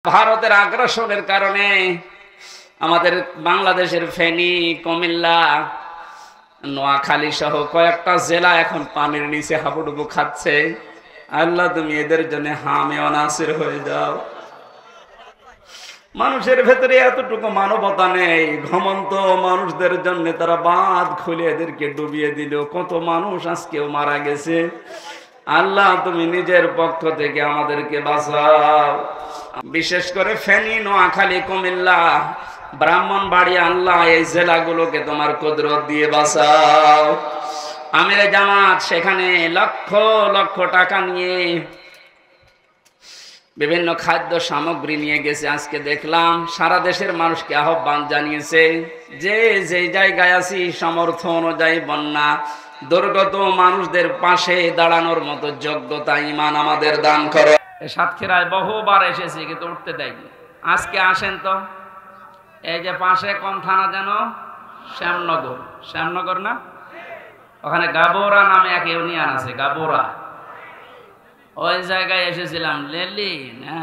ভারতের আগ্রাসনের কারণে আমাদের বাংলাদেশের ফেনী, কুমিল্লা, নোয়াখালী সহ কয়েকটা জেলা এখন পানির নিচে হাবুডুবু খাচ্ছে। আল্লাহ, তুমি এদের জন্য হামে নাসির হয়ে যাও। মানুষের ভেতরে এতটুকু মানবতা নেই, ঘমন্ত মানুষদের জন্য তারা বাঁধ খুলে এদেরকে ডুবিয়ে দিল। কত মানুষ আজকেও মারা গেছে। আল্লাহ, তুমি নিজের পক্ষ থেকে আমাদেরকে বাঁচাও। বিশেষ করে ফেনী, নোয়াখালী, কুমিল্লা, ব্রাহ্মণবাড়িয়া, আল্লাহ এই জেলাগুলোকে তোমার কুদরত দিয়ে বাঁচাও। আমিরে জামাত সেখানে লক্ষ লক্ষ টাকা নিয়ে বিভিন্ন খাদ্য সামগ্রী নিয়ে গেছে। আজকে দেখলাম সারা দেশের মানুষকে আহ্বান জানিয়েছে যে যে জায়গায় আছি সামর্থ্য অনুযায়ী বন্যা দুর্গত মানুষদের পাশে দাঁড়ানোর মতো যোগ্যতা, ঈমান আমাদের দান করো। সাতক্ষীরায় বহুবার এসেছি কিন্তু উঠতে দেয়নি। আজকে আসেন তো। এই যে পাশে কোন থানা যেন, শ্যামনগর, শ্যামনগর না, ওখানে গাবোরা নামে এক ইউনিয়ন আছে, গাবোরা। ওই জায়গায় এসেছিলাম। লেলি না,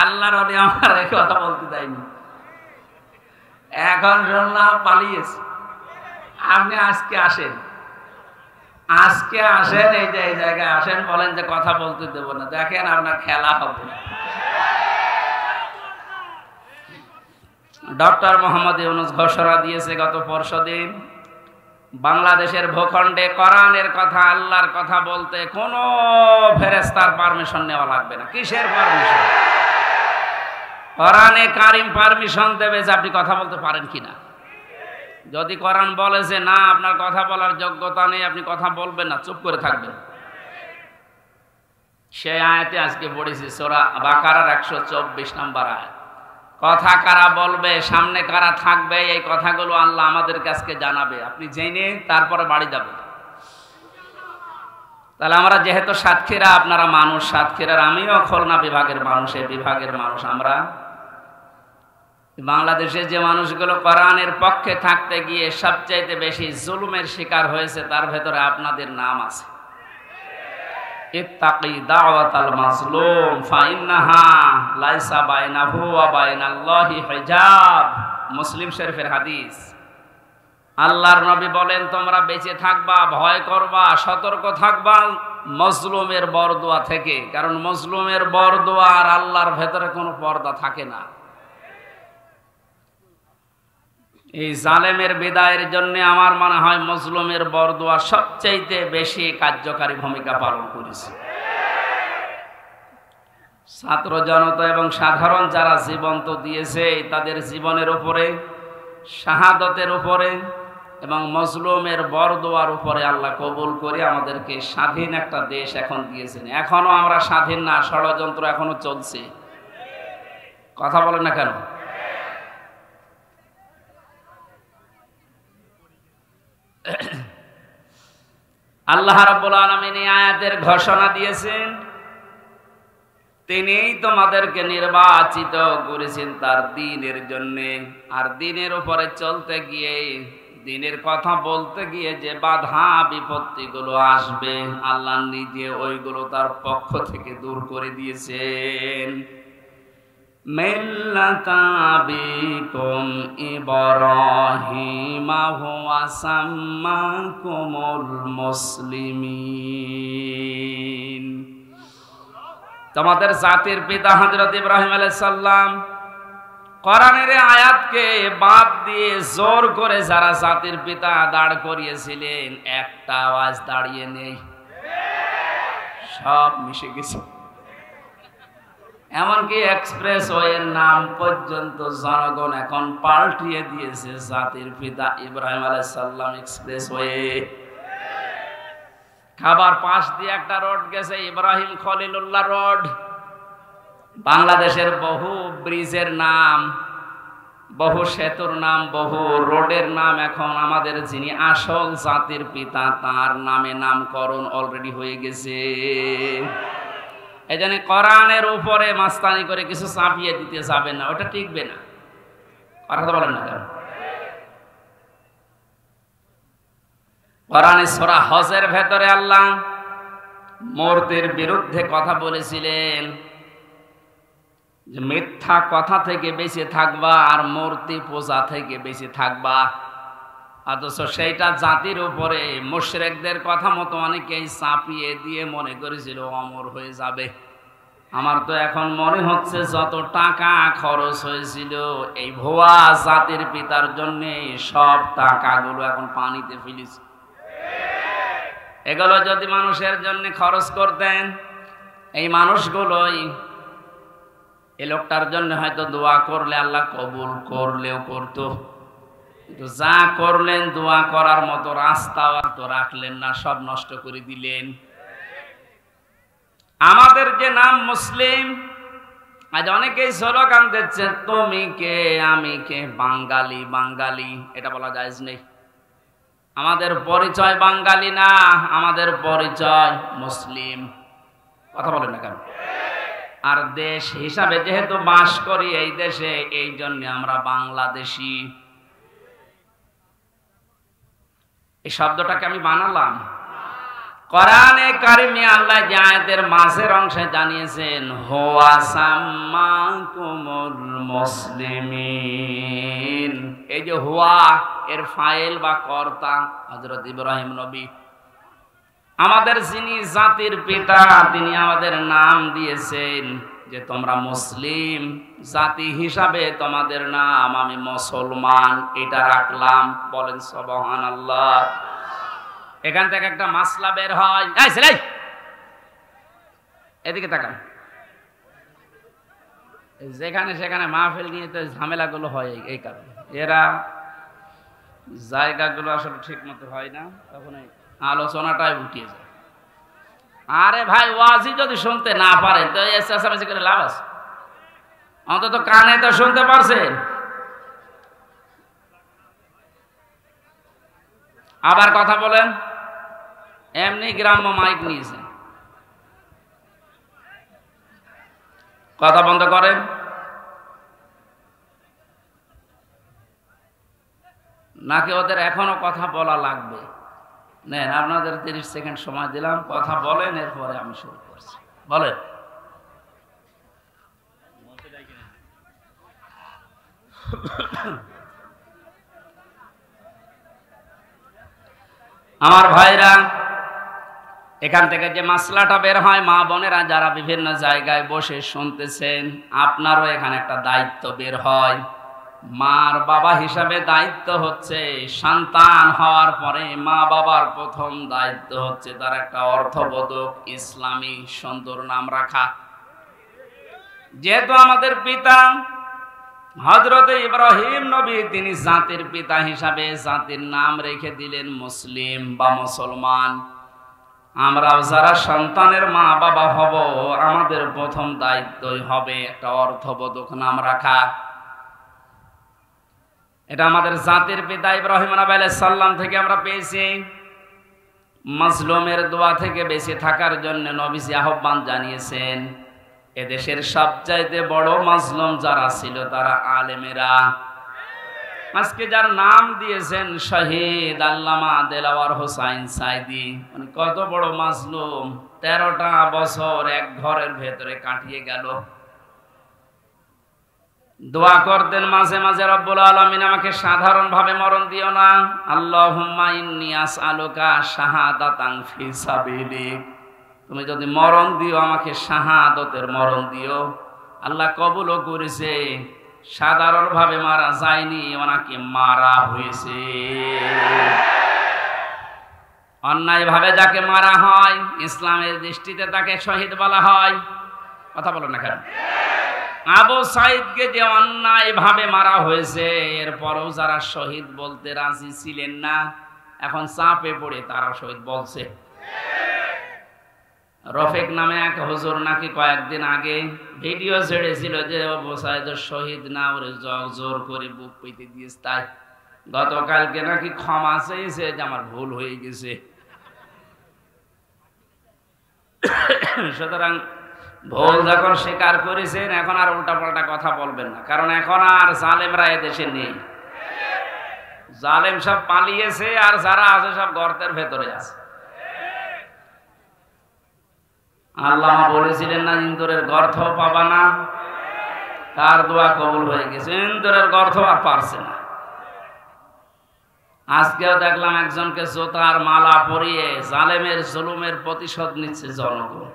আল্লাহর ওলি আমার কথা বলতে দেয়নি। এখন শুনলাম পালিয়েছে। আপনি আজকে আসেন, আজকে আসেন, এই যে এই জায়গায় আসেন, বলেন যে কথা বলতে দেব না। দেখেন আপনার খেলা হবে। ডক্টর মোহাম্মদ ইউনূস ঘোষণা দিয়েছে গত পরশুদিন, বাংলাদেশের ভূখণ্ডে কোরআনের কথা, আল্লাহর কথা বলতে কোনো ফেরেশতার পারমিশন নেওয়া লাগবে না। কিসের পারমিশন? কোরআনে কারিম পারমিশন দেবে যে আপনি কথা বলতে পারেন কিনা। যদি কোরআন বলে যে না, আপনার কথা বলার যোগ্যতা নেই, আপনি কথা বলবেন না, চুপ করে থাকবেন, সেই আয়াতে আজকে পড়েছি সূরা বাকারার 124 নম্বর আয়াত। কথা কারা বলবে, সামনে কারা থাকবে, এই কথাগুলো আল্লাহ আমাদের কাছে জানাবে। আপনি জেনে তারপরে বাড়ি যাবেন। তাহলে আমরা যেহেতু সাতক্ষীরা, আপনারা মানুষ সাতক্ষীরার, আমিও খুলনা বিভাগের মানুষ, এই বিভাগের মানুষ। আমরা বাংলাদেশে যে মানুষগুলো কোরআনের পক্ষে থাকতে গিয়ে সবচাইতে বেশি জুলুমের শিকার হয়েছে, তার ভেতরে আপনাদের নাম আছে। ইত্তাকি দাওয়াতাল মাজলুম ফাইন্নাহা লাইসা বাইনাহু ওয়া বাইনাল্লাহি হিজাব। মুসলিম শরীফের হাদিস। আল্লাহর নবী বলেন, তোমরা বেঁচে থাকবা, ভয় করবা, সতর্ক থাকবা মজলুমের বরদোয়া থেকে। কারণ মজলুমের বরদোয়া আর আল্লাহর ভেতরে কোনো পর্দা থাকে না। এই জালেমের বিদায়ের জন্য আমার মনে হয় মজলুমের বরদোয়া সবচাইতে বেশি কার্যকারী ভূমিকা পালন করেছে। ছাত্র জনতা এবং সাধারণ যারা জীবন তো দিয়েছে, তাদের জীবনের উপরে, শাহাদতের উপরে এবং মজলুমের বরদোয়ার উপরে আল্লাহ কবুল করে আমাদেরকে স্বাধীন একটা দেশ এখন দিয়েছেন। এখনো আমরা স্বাধীন না, ষড়যন্ত্র এখনো চলছে। কথা বলেন না কেন? আল্লাহ রাব্বুল আলামিন এই আয়াতের ঘোষণা দিয়েছেন, তিনিই তোমাদেরকে নির্বাচিত করেছেন তার দ্বীনের জন্য। আর দ্বীনের উপরে চলতে গিয়ে, দ্বীনের কথা বলতে গিয়ে যে বাধা বিপত্তিগুলো আসবে, আল্লাহ নিজে ওইগুলো তার পক্ষ থেকে দূর করে দিয়েছেন। মিল্লাতা আবিকুম ইব্রাহিমা হুয়া সাম্মাকুমুল মুসলিমিন। তোমাদের জাতির পিতা হযরত ইব্রাহিম আলাইহিস সালাম। কোরআনের আয়াতকে বাদ দিয়ে জোর করে যারা জাতির পিতা দাঁড় করিয়েছিলেন, একটা আওয়াজ দাঁড়িয়ে নেই, সব মিশে গেছে। এমনকি এক্সপ্রেসওয়ের নাম পর্যন্ত জনগণ এখন পাল্টিয়ে দিয়েছে জাতির পিতা ইব্রাহিম আলাইহিস সালাম এক্সপ্রেসওয়ে। খাবার পাশ দিয়ে একটা রোড গেছে, ইব্রাহিম খলিলুল্লাহ রোড। বাংলাদেশের বহু ব্রিজের নাম, বহু সেতুর নাম, বহু রোডের নাম এখন আমাদের যিনি আসল জাতির পিতা তার নামে নামকরণ অলরেডি হয়ে গেছে। এই জন্য কোরআনের উপরে মাস্তানি করে কিছু চাপিয়ে দিতে যাবে না, ওটা টিকবে না। কথা বলেন না কেন? কোরআনে সূরা হজের ভেতরে আল্লাহ মূর্তির বিরুদ্ধে কথা বলেছিলেন। যে মিথ্যা কথা থেকে বেঁচে থাকবা আর মূর্তি পূজা থেকে বেঁচে থাকবা, অথচ সেইটা জাতির উপরে মুশরিকদের কথা মতো অনেকেই চাপিয়ে দিয়ে মনে করেছিল অমর হয়ে যাবে। আমার তো এখন মনে হচ্ছে যত টাকা খরচ হয়েছিল এই ভুয়া জাতির পিতার জন্য, সব টাকাগুলো এখন পানিতে ফেলেছে। এগুলো যদি মানুষের জন্য খরচ করতেন, এই মানুষগুলোই এই লোকটার জন্য হয়তো দোয়া করলে আল্লাহ কবুল করলেও করতো, কিন্তু যা করলেন দোয়া করার মতো রাস্তাও তো রাখলেন না, সব নষ্ট করে দিলেন। আমাদের যে নাম মুসলিম, আজ অনেকেই স্লোগান দিচ্ছে তুমি কে আমি কে, বাঙালি বাঙালি, এটা বলা জায়েজ নেই। আমাদের পরিচয় বাঙালি না, আমাদের পরিচয় মুসলিম। কথা বলেন না কেন? আর দেশ হিসাবে যেহেতু বাস করি এই দেশে, এই জন্য আমরা বাংলাদেশি। এই শব্দটাকে আমি বানালাম। কোরআনে কারিমে আল্লাহ যে আয়াতের মাঝের অংশে জানিয়েছেন হুয়া সাম্মাকুমুল মুসলিমিন, এই যে হুয়া এর ফাইল বা কর্তা হযরত ইব্রাহিম নবী, আমাদের যিনি জাতির পিতা, তিনি আমাদের নাম দিয়েছেন যে তোমরা মুসলিম জাতি হিসাবে তোমাদের নাম আমি মুসলমান, এটা রাখলাম। বলেন সুবহানাল্লাহ। এখান থেকে একটা মাসলা বের হয়। এই ছেলে এদিকে তাকান। যেখানে সেখানে মাহফিল নিয়ে তো ঝামেলাগুলো হয় এই কারণে, এরা জায়গাগুলো আসলে ঠিক মতো হয় না, তখন এই আলোচনাটাই উঠিয়ে যায়। আরে ভাই, ওয়াজি যদি শুনতে না পারেন তো চেঁচামেচি করে লাভ আছে? অন্তত কানে তো শুনতে পারছেন। আবার কথা বলেন, এমনি গ্রাম্য মাইক নিয়েছেন, কথা বন্ধ করেন। নাকি ওদের এখনো কথা বলা লাগবে? নেন, আপনাদের 30 সেকেন্ড সময় দিলাম, কথা বলেন, এরপরে আমি শুরু করছি। বলেন। আমার ভাইরা, এখান থেকে যে মাসলাটা বের হয়, মা বোনেরা যারা বিভিন্ন জায়গায় বসে শুনতেছেন, আপনারও এখানে একটা দায়িত্ব বের হয়। মার বাবা হিসাবে দায়িত্ব হচ্ছে, সন্তান হওয়ার পরে মা বাবার প্রথম দায়িত্ব হচ্ছে তার একটা অর্থবোধক ইসলামী সুন্দর নাম রাখা। যেহেতু আমাদের পিতা হযরত ইব্রাহিম নবী, তিনি জাতির পিতা হিসাবে জাতির নাম রেখে দিলেন মুসলিম বা মুসলমান। আমরাও যারা সন্তানের মা বাবা হব, আমাদের প্রথম দায়িত্বই হবে একটা অর্থবোধক নাম রাখা। এটা আমাদের জাতির পিতা ইব্রাহিম আলাইহিস সালাম থেকে আমরা পেয়েছি। মাজলুমের দোয়া থেকে বেঁচে থাকার জন্য নবীজি আহ্বান জানিয়েছেন। এদেশের সবচাইতে বড় মাজলুম যারা ছিল তারা আলেমেরা। আজকে যার নাম দিয়েছেন শহীদ আল্লামা দেলাওয়ার হোসাইন সাইদি, মানে কত বড় মাজলুম, 13টা বছর এক ঘরের ভেতরে কাটিয়ে গেল। দোয়া করতেন মাঝে মাঝে, রব্বুল আলামিন আমাকে সাধারণ ভাবে মরণ দিও না, আল্লাহুম্মা ইন্নী আসআলুকা শাহাদাতান ফি সাবিলিক, তুমি যদি মরণ দিও আমাকে শাহাদতের মরণ দিও। আল্লাহ কবুলও করেছে, সাধারণ ভাবে মারা যায়নি, ওনাকে মারা হয়েছে। অন্যায় ভাবে যাকে মারা হয়, ইসলামের দৃষ্টিতে তাকে শহীদ বলা হয়। কথা বলো না কেন? আবু সাইদকে যে অন্যায় ভাবে মারা হয়েছে, এরপরও যারা শহীদ বলতে রাজি ছিলেন না, এখন চাপে পড়ে তারা শহীদ বলছে। রফিক নামে এক হুজুর নাকি কয়েকদিন আগে ভিডিও ছেড়েছিল যে আবু সাইদ শহীদ না, ওরে জোর করে বুক পেতে দিয়েছে। তাই গতকালকে নাকি ক্ষমা চেয়েছে যে আমার ভুল হয়ে গেছে। সুতরাং ভুল যখন স্বীকার করেছেন, এখন আর উল্টাপাল্টা কথা বলবেন না, কারণ এখন আর জালেমরা এদেশে নেই। জালেম সব পালিয়েছে, আর যারা আছে সব গর্তের ভেতরে আছে। আল্লাহ বলেছিলেন না, ইন্দুরের গর্ত পাবা না। তার দোয়া কবুল হয়ে গেছে, ইন্দুরের গর্ত আর পারছে না। আজকেও দেখলাম একজনকে জোতার মালা পরিয়ে জালেমের জুলুমের প্রতিশোধ নিচ্ছে জনগণ।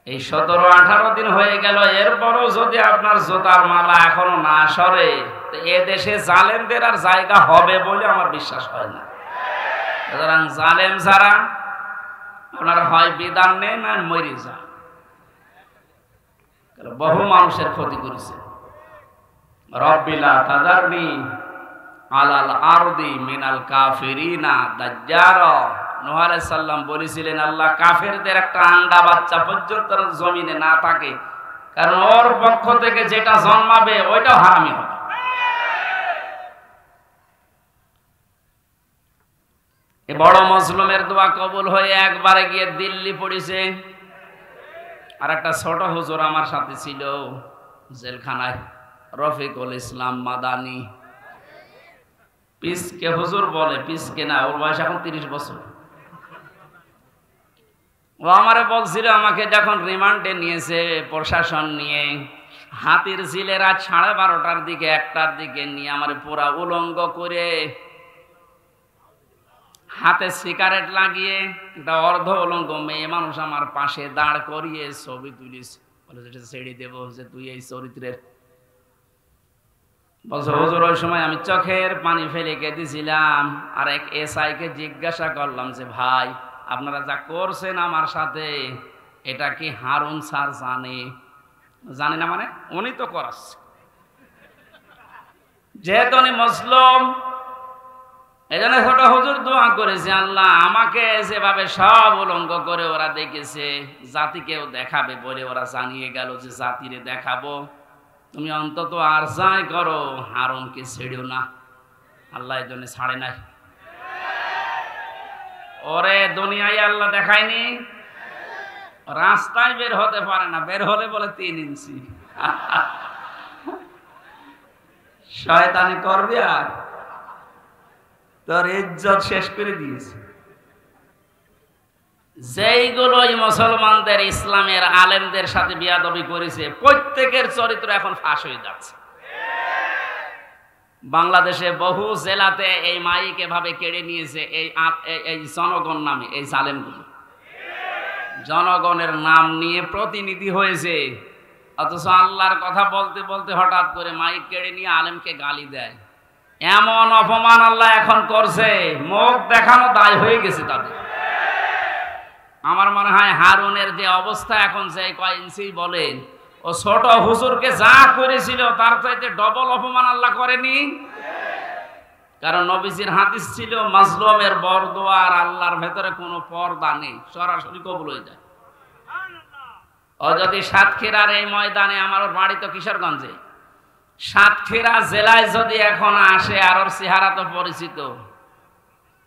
এই 17-18 দিন হয়ে গেল, এরপরও যদি আপনার জোতার মালা এখনো না সরে, তো এ দেশে জালেমদের আর জায়গা হবে বলে আমার বিশ্বাস হয় না। সুতরাং জালেম ছাড়া আপনার হয় বিধান নেন আর মরে যান। বহু মানুষের ক্ষতি করেছে। রব্বিলা তাযারনি আলাল আরদি মিনাল কাফিরিনা দাজ্জারা। নূহ আলাইহিস সালাম বলেছিলেন, আল্লাহ কাফেরদের একটা আন্ডা বাচ্চা পর্যন্ত জমিনে না থাকে, কারণ ওর পক্ষ থেকে যেটা জন্মাবে ওইটাও হারামি হবে। এ বড় মজলুমের দোয়া কবুল হয়ে একবারে গিয়ে দিল্লি পড়েছে। আর একটা ছোট হুজুর আমার সাথে ছিল জেলখানায়, রফিকুল ইসলাম মাদানী। পিসকে হুজুর বলে, পিসকে না, ওর বয়স এখন 30 বছর। ও আমারে বলছিল, আমাকে যখন রিমান্ডে নিয়েছে প্রশাসন নিয়ে, হাতির ঝিলে রাত 12:30টার দিকে 1টার দিকে নিয়ে আমারে পুরা উলঙ্গ করে হাতে সিগারেট লাগিয়ে একটা অর্ধ উলঙ্গ মেয়ে মানুষ আমার পাশে দাঁড় করিয়ে ছবি তুলিস, বলে যেটা ছেড়ে দেবো যে তুই এই চরিত্রের। বলছে হুজুর ওই সময় আমি চোখের পানি ফেলে কেঁদেছিলাম। আর এক এসআই কে জিজ্ঞাসা করলাম যে ভাই, আপনারা যা করছেন আমার সাথে, এটা কি হারুন স্যার জানে না? মানে উনি তো করাচ্ছে, যেহেতু উনি মুসলিম। এই জন্য ছোট হুজুর দোয়া করেছে, আল্লাহ আমাকে যেভাবে সব উলঙ্গ করে ওরা দেখেছে, জাতিকেও দেখাবে বলে ওরা জানিয়ে গেল যে জাতিরে দেখাবো, তুমি অন্তত আর যাই করো হারুনকে ছেড়েও না। আল্লাহ এই জন্য ছাড়ে নাই। ওরে দুনিয়ায় আল্লাহ দেখায়নি, রাস্তায় বের হতে পারে না, বের হলে বলে 3 ইঞ্চি। শয়তানি করবে আর তোর ইজ্জত শেষ করে দিয়েছে। যেইগুলোই মুসলমানদের ইসলামের আলেমদের সাথে বিয়াদবি করেছে, প্রত্যেকের চরিত্র এখন ফাঁস হয়ে যাচ্ছে। বাংলাদেশে বহু জেলাতে এই মাইক এভাবে কেড়ে নিয়েছে এই জনগণ নামে এই জালেমগুলো। জনগণের নাম নিয়ে প্রতিনিধি হয়েছে, অথচ আল্লাহর কথা বলতে বলতে হঠাৎ করে মাইক কেড়ে নিয়ে আলেমকে গালি দেয়। এমন অপমান আল্লাহ এখন করছে, মুখ দেখানো দায় হয়ে গেছে তাদের। আমার মনে হয় হারুনের যে অবস্থা এখন, যে কয় ইঞ্চি বলেন, ও ছোট হুজুরকে যা করেছিল তার চাইতে ডবল অপমান আল্লাহ করেনি। কারণ নবীজির হাদিস ছিল, মাজলুমের বরদোয়া আর আল্লাহর ভেতরে কোনো পর্দা নেই, সরাসরি কবুল হয়ে যায়। ও যদি সাতক্ষীরার এই ময়দানে, আমার বাড়ি তো কিশোরগঞ্জে, সাতক্ষীরা জেলায় যদি এখন আসে, আর ওর চেহারা তো পরিচিত,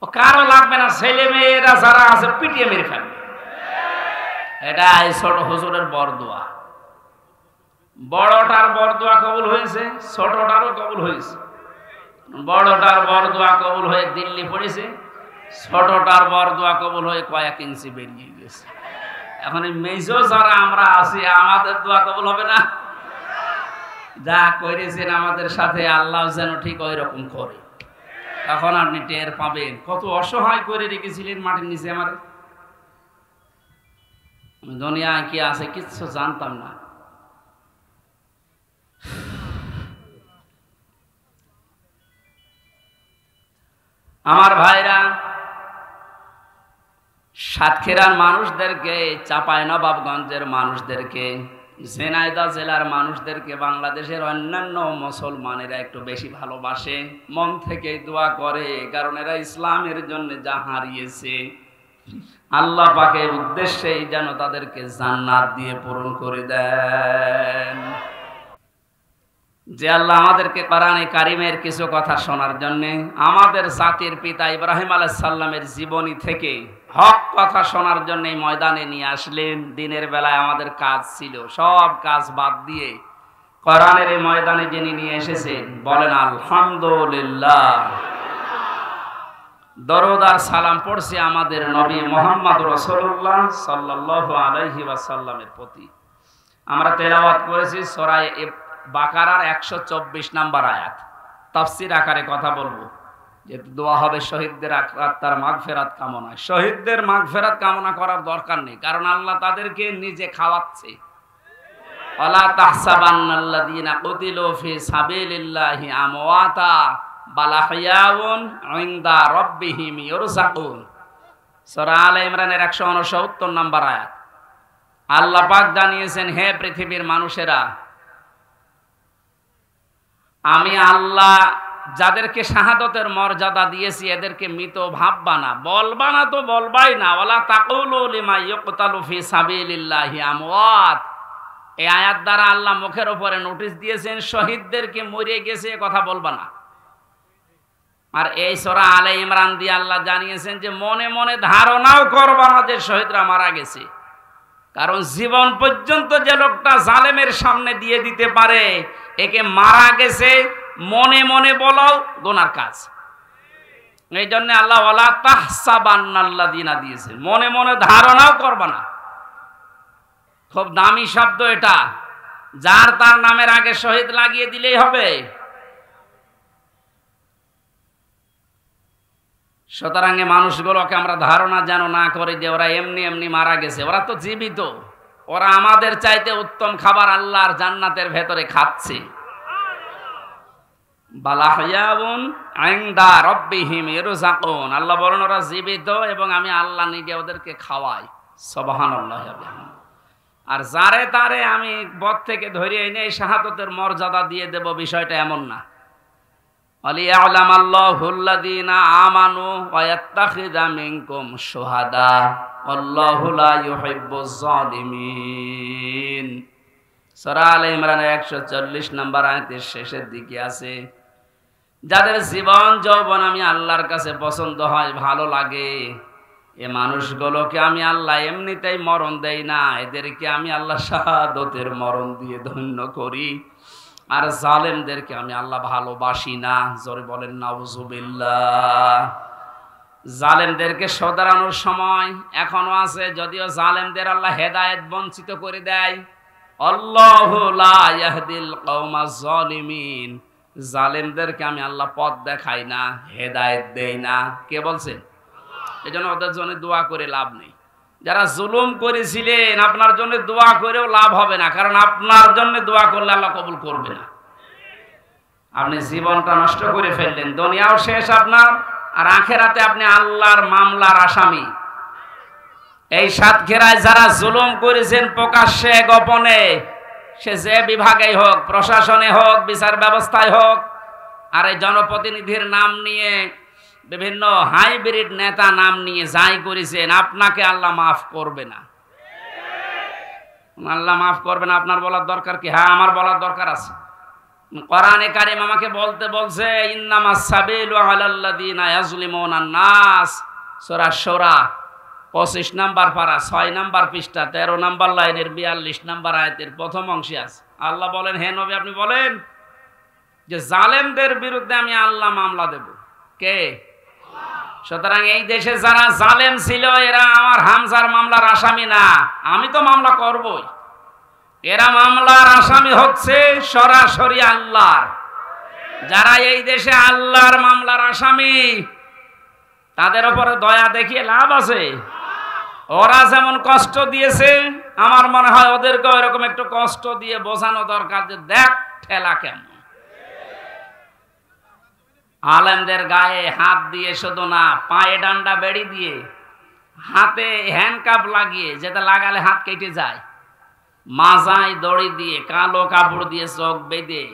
ও কারো লাগবে না, ছেলে মেয়েরা যারা আছে পিটিয়ে মেরে ফেলবে। এটা এই ছোট হুজুরের বরদোয়া। বড়টার বরদোয়া কবুল হয়েছে, ছোটটারও কবুল হয়েছে। বড়টার বরদোয়া কবুল হয়ে দিল্লি পড়েছে, ছোটটার বরদোয়া কবুল হয়ে কয়েক ইঞ্চি বেরিয়ে গেছে। এখন এই মেজো যারা আমরা আছি, আমাদের দোয়া কবুল হবে না? যা করেছেন আমাদের সাথে, আল্লাহ যেন ঠিক ওই রকম করে। তখন আপনি টের পাবেন কত অসহায় করে রেখেছিলেন মাটির নিচে। আমার দুনিয়ায় কি আছে কিচ্ছু জানতাম না। আমার ভাইরা, সাতক্ষীরার মানুষদেরকে, চাঁপাইনবাবগঞ্জের মানুষদেরকে, ঝিনাইদহ জেলার মানুষদেরকে বাংলাদেশের অন্যান্য মুসলমানেরা একটু বেশি ভালোবাসে, মন থেকে দোয়া করে, কারণ এরা ইসলামের জন্য যা হারিয়েছে আল্লাহ পাকের উদ্দেশ্যেই যেন তাদেরকে জান্নাত দিয়ে পূরণ করে দেন। যে আল্লাহ আমাদেরকে কোরআনে কারিমের কিছু কথা শোনার জন্য, আমাদের জাতির পিতা ইব্রাহিম আলাইহিস সালামের জীবনী থেকে হক কথা শোনার জন্য ময়দানে নিয়ে আসলেন। দিনের বেলায় আমাদের কাজ ছিল, সব কাজ বাদ দিয়ে কোরআনের এই ময়দানে যিনি নিয়ে এসেছেন, বলেন আলহামদুলিল্লাহ। দরুদ আর সালাম পড়ছি আমাদের নবী মুহাম্মদ রাসূলুল্লাহ সাল্লাল্লাহু আলাইহি ওয়াসাল্লামের প্রতি। আমরা তেলাওয়াত করেছি সূরা বাকারার 124 নম্বর আয়াত। তাফসীর আকারে কথা বলবো, যে দোয়া হবে শহীদদের আত্মার মাগফিরাত কামনায়। শহীদদের মাগফিরাত কামনা করার দরকার নেই, কারণ আল্লাহ তাদেরকে নিজে খাওয়াচ্ছে। ওয়ালা তাহসাবান্নাল্লাযীনা কুতিলু ফি সাবিলিল্লাহি আমওয়াতা বাল আহইয়াউন ইনদা রাব্বিহিম ইরযাকুন। সূরা আলে ইমরানের 169 নম্বর আয়াত। আল্লাহ পাক জানিয়েছেন, হে পৃথিবীর মানুষেরা, আমি আল্লাহ যাদেরকে শাহাদতের মর্যাদা দিয়েছি এদেরকে মৃত ভাববা না, বলবা না তো বলবাই না। ওয়ালা তাকুলু লিমা ইউকতালু ফি সাবিলিল্লাহি আমওয়াত। এই আয়াত দ্বারা আল্লাহ মুখের উপরে নোটিশ দিয়েছেন, শহীদদেরকে মরে গেছে এ কথা বলবা না। আর এই সূরা আলে ইমরান দিয়ে আল্লাহ জানিয়েছেন যে মনে মনে ধারণাও করবা না যে শহীদরা মারা গেছে, কারণ জীবন পর্যন্ত যে লোকটা জালেমের সামনে দিয়ে দিতে পারে একে মারা গেছে মনে মনে বলাও গুনার কাজ। এই জন্য আল্লাহ ওয়ালা তাহসাবান্নাল্লাযীনা দিয়েছেন, মনে মনে ধারণাও করবা না। খুব দামি শব্দ এটা, যার তার নামের আগে শহীদ লাগিয়ে দিলেই হবে। সুতরাং মানুষগুলোকে আমরা ধারণা যেন না করি যে ওরা এমনি এমনি মারা গেছে। ওরা তো জীবিত, ওরা আমাদের চাইতে উত্তম খাবার আল্লাহর জান্নাতের ভেতরে খাচ্ছে। আল্লাহ বলেন ওরা জীবিত এবং আমি আল্লাহ নিজে ওদেরকে খাওয়াই। সুবহানাল্লাহ। আর যারে তারে আমি বদ থেকে ধরে এনে শাহাদতের মর্যাদা দিয়ে দেব, বিষয়টা এমন না। আলিয়ালামাল্লাহুল্লাযীনা আমানু ওয়া ইয়াত্তাখিযা মিনকুম শুহাদা আল্লাহু লা ইউহিব্বুজ জালিমিন। সূরা আলে ইমরানের 140 নম্বর আয়াতের শেষের দিকে আছে, যাদের জীবন যৌবন আমি আল্লাহর কাছে পছন্দ হয়, ভালো লাগে, এ মানুষগুলোকে আমি আল্লাহ এমনিতেই মরণ দেই না, এদেরকে আমি আল্লাহ শাহাদতের মরণ দিয়ে ধন্য করি। আর জালেমদেরকে আমি আল্লাহ ভালোবাসি না। জোরে বলেন নাউজুবিল্লাহ। জালেমদেরকে শোধরানোর সময় এখনো আছে, যদিও জালেমদের আল্লাহ হেদায়েত বঞ্চিত করে দেয়। আল্লাহু লা ইয়াহদিল কওমাজ জালিমিন। জালেমদেরকে আমি আল্লাহ পথ দেখাই না, হেদায়েত দেই না। কে বলছেন? এজন্য ওদের জন্য দোয়া করে লাভ নেই। যারা জুলুম করেছিলেন আপনার জন্য দোয়া করেও লাভ হবে না, কারণ আপনার জন্য দোয়া করলে আল্লাহ কবুল করবে না। আপনি জীবনটা নষ্ট করে ফেললেন, দুনিয়াও শেষ আপনার, আর আখেরাতে আপনি আল্লাহর মামলার আসামি। এই সাতক্ষীরায় যারা জুলুম করেছেন প্রকাশ্যে গোপনে, সে যে বিভাগেই হোক, প্রশাসনে হোক, বিচার ব্যবস্থায় হোক, আর এই জনপ্রতিনিধির নাম নিয়ে, বিভিন্ন হাইব্রিড নেতা নাম নিয়ে যাই করেছেন, আপনাকে আল্লাহ মাফ করবে না। আল্লাহ মাফ করবে না। আপনার বলার দরকার কি? হ্যাঁ, আমার বলার দরকার আছে। কোরআনে কারীম আমাকে বলতে বলছে, ইন্নামাস সাবিলু আলাল্লাযীনা ইয়াজলিমুনান নাস। সূরা শূরা 25 নম্বর পারা 6 নম্বর পৃষ্ঠা 13 নম্বর লাইনের 42 নম্বর আয়াতের প্রথম অংশে আছে। আল্লাহ বলেন, হে নবী আপনি বলেন যে জালেমদের বিরুদ্ধে আমি আল্লাহ মামলা দেব। কে? সুতরাং এই দেশে যারা জালেম ছিল এরা আমার হামজার মামলার আসামি না, আমি তো মামলা করবই। এরা মামলার আসামি হচ্ছে সরাসরি আল্লাহর। যারা এই দেশে আল্লাহর মামলার আসামি, তাদের উপরে দয়া দেখিয়ে লাভ আছে? ওরা যেমন কষ্ট দিয়েছে, আমার মনে হয় ওদেরকে এরকম একটু কষ্ট দিয়ে বোঝানো দরকার যে দেখ ঠেলা কেমন। আলেমদের গায়ে হাত দিয়ে শুধু না, পায়ে ডান্ডা বেড়ি দিয়ে, হাতে হ্যান্ডকাপ লাগিয়ে, যেটা লাগালে হাত কেটে যায়, মাজায় দড়ি দিয়ে, কালো কাপড় দিয়ে চোখ বেঁধে,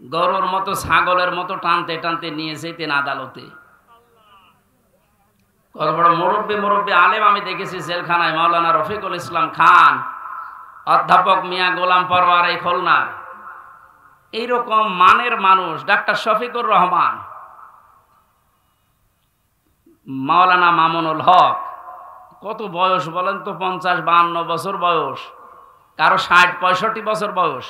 গরুর মতো ছাগলের মতো টানতে টানতে নিয়ে যেতেন আদালতে। কত বড় মুরব্বী আলেম আমি দেখেছি জেলখানায়, মাওলানা রফিকুল ইসলাম খান, অধ্যাপক মিয়া গোলাম পরওয়ার এই খুলনা। এইরকম মানের মানুষ, ডাক্তার শফিকুর রহমান, মাওলানা মামুনুল হক, কত বয়স বলেন তো? 50-52 বছর বয়স, কারো 60-65 বছর বয়স।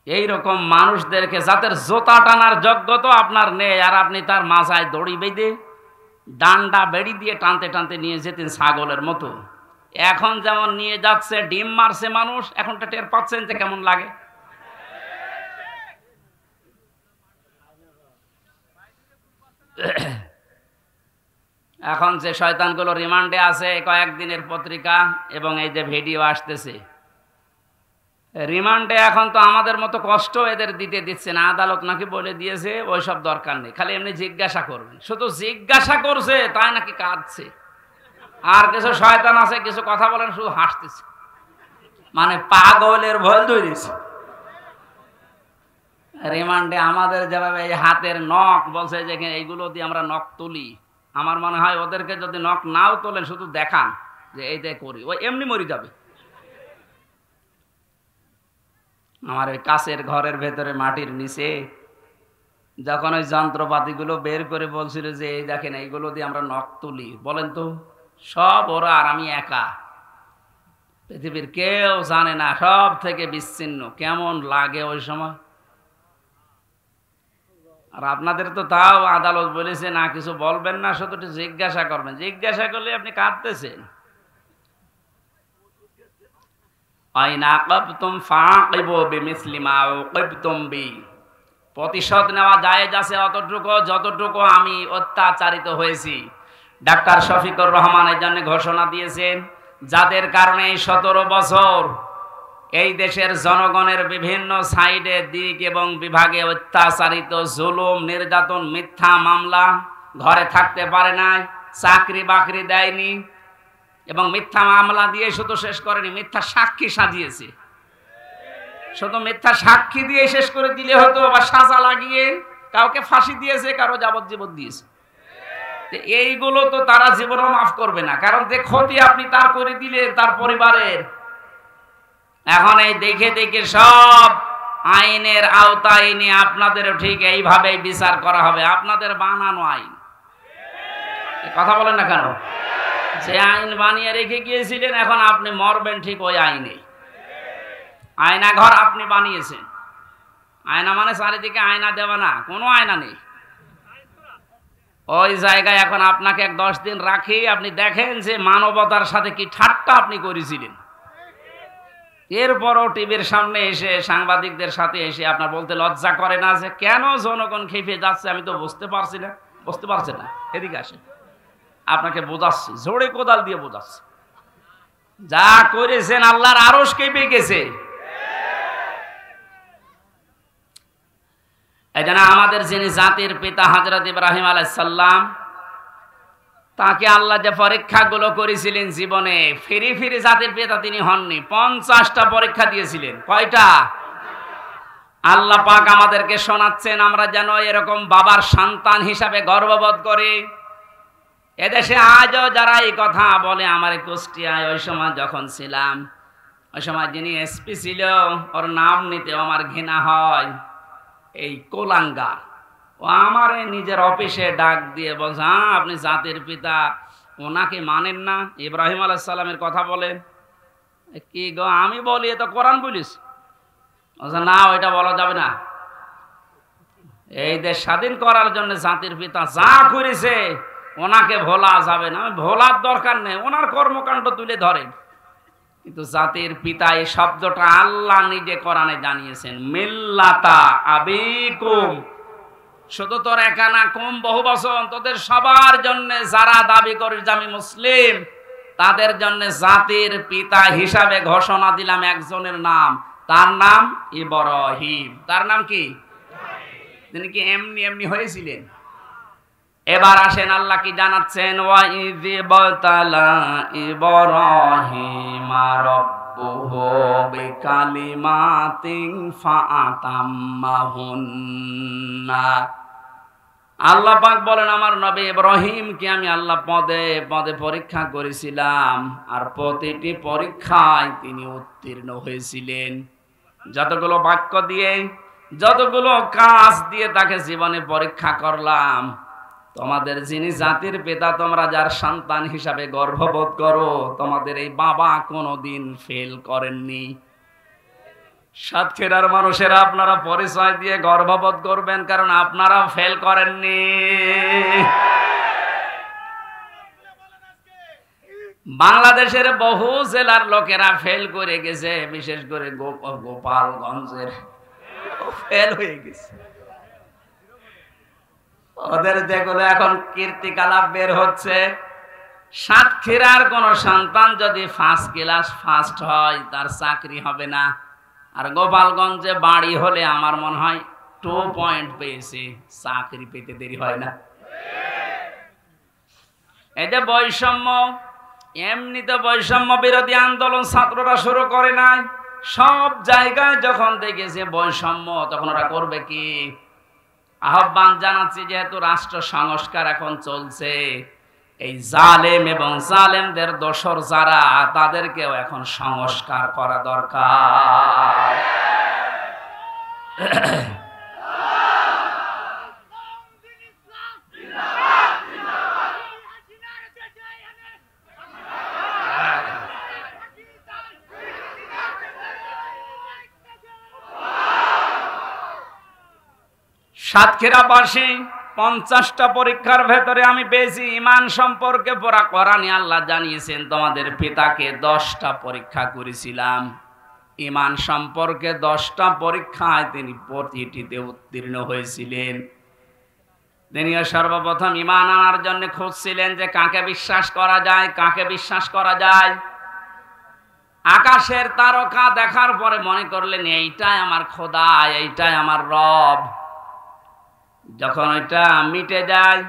এইরকম মানুষদেরকে, যাদের জোতা টানার যোগ্যতা আপনার নেই, আর আপনি তার মাথায় দড়ি বেঁধে ডান্ডা বেড়ি দিয়ে টানতে টানতে নিয়ে যেতেন ছাগলের মতো, এখন যেমন নিয়ে যাচ্ছে, ডিম মারছে মানুষ, এখনটা টের পাচ্ছেন যে কেমন লাগে। এখন যে শয়তানগুলো রিমান্ডে আছে, কয়েকদিনের পত্রিকা এবং এই যে ভিডিও আসতেছে, রিমান্ডে এখন তো আমাদের মতো কষ্ট এদের দিচ্ছে না, আদালত নাকি বলে দিয়েছে ওইসব দরকার নেই, খালি এমনি জিজ্ঞাসা করবেন। শুধু জিজ্ঞাসা করছে তাই নাকি কাঁদছে। আর কিছু শয়তান আছে, কিছু কথা বলেন শুধু হাসতেছে, মানে পাগলের ভয় ধরেছে। রিমান্ডে আমাদের যেভাবে এই হাতের নখ বলছে যে এইগুলো দিয়ে আমরা নখ তুলি, আমার মনে হয় ওদেরকে যদি নখ নাও তোলেন, শুধু দেখান যে এইটাই করি, ও এমনি মরে যাবে। আমার ওই কাছের ঘরের ভেতরে মাটির নিচে যখন ওই যন্ত্রপাতিগুলো বের করে বলছিল যে এই দেখেন এইগুলো দিয়ে আমরা নখ তুলি, বলেন তো সব ওরা আর আমি একা, পৃথিবীর কেউ জানে না, সব থেকে বিচ্ছিন্ন। কেমন লাগে ওই সময়। আর আপনাদের তো তাও আদালত বলেছে না কিছু বলবেন না, শুধু জিজ্ঞাসা করবেন। জিজ্ঞাসা করলে আপনি কাঁদতেছেন। প্রতিশোধ নেওয়া জায়েজ আছে অতটুকু যতটুকু আমি অত্যাচারিত হয়েছি। ডাক্তার শফিকুর রহমান এই জন্য ঘোষণা দিয়েছেন, যাদের কারণে 17 বছর এই দেশের জনগণের বিভিন্ন সাইডে দিক এবং বিভাগে অত্যাচারিত, জুলুম, নির্যাতন, মিথ্যা মামলা, ঘরে থাকতে পারে নাই, চাকরি বাকরি দেয়নি, এবং মিথ্যা মামলা দিয়ে শুধু শেষ করেনি, মিথ্যা সাক্ষী সাজিয়েছে। শুধু মিথ্যা সাক্ষী দিয়ে শেষ করে দিলে হতো, বা সাজা লাগিয়ে কাউকে ফাঁসি দিয়েছে, কারো যাবজ্জীবন দিয়েছে। এইগুলো তো তারা জীবনও মাফ করবে না, কারণ যে ক্ষতি আপনি তার করে দিলেন তার পরিবারের। এখন এই দেখে দেখে সব আইনের আওতায় নিয়ে আপনাদেরও ঠিক এইভাবেই বিচার করা হবে, আপনাদের বানানো আইন। কথা বলেন না কেন? যে আইন বানিয়ে রেখে গিয়েছিলেন, এখন আপনি মরবেন ঠিক ওই আইনে। আয়না ঘর আপনি বানিয়েছেন, আয়না মানে চারিদিকে আয়না দেওয়া না, কোনো আয়না নেই। ওই জায়গায় এখন আপনাকে 10 দিন রাখি, আপনি দেখেন যে মানবতার সাথে কি ঠাট্টা আপনি করেছিলেন। এরপরও টিভির সামনে এসে সাংবাদিকদের সাথে এসে আপনার বলতে লজ্জা করে না যে কেন জনগণ খেপে যাচ্ছে, আমি তো বুঝতে পারছি না। বুঝতে পারছেন না? এদিকে আসেন, আপনাকে বোঝাচ্ছি, জোরে কোদাল দিয়ে বোঝাচ্ছি। যা করেছেন আল্লাহর আরশ কেঁপে গেছে। এই জন্য আমাদের যিনি জাতির পিতা হযরত ইব্রাহিম আলাইহিস সালাম, তাকে আল্লাহ যে পরীক্ষাগুলো করেছিলেন জীবনে, ফিরি ফিরি জাতির পিতা তিনি হননি, 50টা পরীক্ষা দিয়েছিলেন। কয়টা? আল্লাহ পাক আমাদেরকে শোনাচ্ছেন, আমরা যেন এরকম বাবার সন্তান হিসাবে গর্ববোধ করি। এদেশে আজও যারা এই কথা বলে, আমার কুষ্টিয়ায় ওই সময় যখন ছিলাম, ওই সময় যিনি এসপি ছিল, ওর নাম নিতেও আমার ঘৃণা হয়, এই কোলাঙ্গা। ও আমার নিজের অফিসে ডাক দিয়ে বলছে, হ্যাঁ আপনি জাতির পিতা, ওনাকে মানেন না? ইব্রাহিম আলাইহিস সালামের কথা বলেন। কি গো? আমি বলি এ তো কোরআন বলিস। না, ওইটা বলা যাবে না। এই দেশ স্বাধীন করার জন্য জাতির পিতা যা করেছে ওনাকে ভোলা যাবে না। ভোলার দরকার নেই, ওনার কর্মকাণ্ড তুলে ধরেন। কিন্তু জাতির পিতা এই শব্দটা আল্লাহ নিজে কোরআনে জানিয়েছেন, মিল্লাতা আবিকুম। শুধু তোর একা না, কম বহু বচন, তোদের সবার জন্য যারা দাবি করিস যে আমি মুসলিম, তাদের জন্য জাতির পিতা হিসাবে ঘোষণা দিলাম একজনের নাম, তার নাম ইব্রাহিম। তার নাম কি? তিনি কি এমনি এমনি হয়েছিলেন? এবার আসেন আল্লাহ কি জানাচ্ছেন, ওয়া ইয বাতালা ইব্রাহিমা রাব্বুহু বিকালিমাতিন ফাআতাম্মাহুন্না। আল্লাহ পাক বলেন, আমার নবী ইব্রাহিমকে আমি আল্লাহ পদে পদে পরীক্ষা করেছিলাম, আর প্রতিটি পরীক্ষায় তিনি উত্তীর্ণ হয়েছিলেন। যতগুলো বাক্য দিয়ে, যতগুলো কাজ দিয়ে তাকে জীবনে পরীক্ষা করলাম, তোমাদের যিনি জাতির পিতা, তোমরা যার সন্তান হিসাবে গর্ববোধ করো, তোমাদের এই বাবা কোনোদিন ফেল করেননি। সাতক্ষীরার মানুষেরা আপনারা পরিচয় দিয়ে গর্ববোধ করবেন, কারণ আপনারা ফেল করেননি। বাংলাদেশের বহু জেলার লোকেরা ফেল করে গেছে, বিশেষ করে গোপালগঞ্জের ফেল হয়ে গেছে। ওদের যেগুলো এখন কীর্তিকলাপ বের হচ্ছে, সাতক্ষীরার কোন সন্তান যদি ফার্স্ট ক্লাস ফার্স্ট হয় তার চাকরি হবে না, আর গোপালগঞ্জে বাড়ি হলে আমার মনে হয় 2 পয়েন্ট পেয়েছে, চাকরি পেতে দেরি হয় না। এই যে বৈষম্য, এমনিতে বৈষম্য বিরোধী আন্দোলন ছাত্ররা শুরু করে নাই, সব জায়গায় যখন দেখেছে বৈষম্য তখন ওরা করবে কি? আহ্বান জানাচ্ছি, যেহেতু রাষ্ট্র সংস্কার এখন চলছে, এই জালেম এবং জালেমদের দোসর যারা, তাদেরকেও এখন সংস্কার করা দরকার। সাতক্ষীরাবাসী 50টা পরীক্ষার ভেতরে আমি পেয়েছি ঈমান সম্পর্কে পড়া। কোরআনে আল্লাহ জানিয়েছেন, তোমাদের পিতাকে 10টা পরীক্ষা করেছিলাম। ঈমান সম্পর্কে 10টা পরীক্ষায় তিনি প্রতিটিতে উত্তীর্ণ হয়েছিলেন। তিনিও সর্বপ্রথম ঈমান আনার জন্য খুঁজছিলেন যে কাকে বিশ্বাস করা যায়, কাকে বিশ্বাস করা যায়। আকাশের তারকা দেখার পরে মনে করলেন এইটাই আমার খোদা, এইটাই আমার রব। যখন ওইটা মিটে যায়,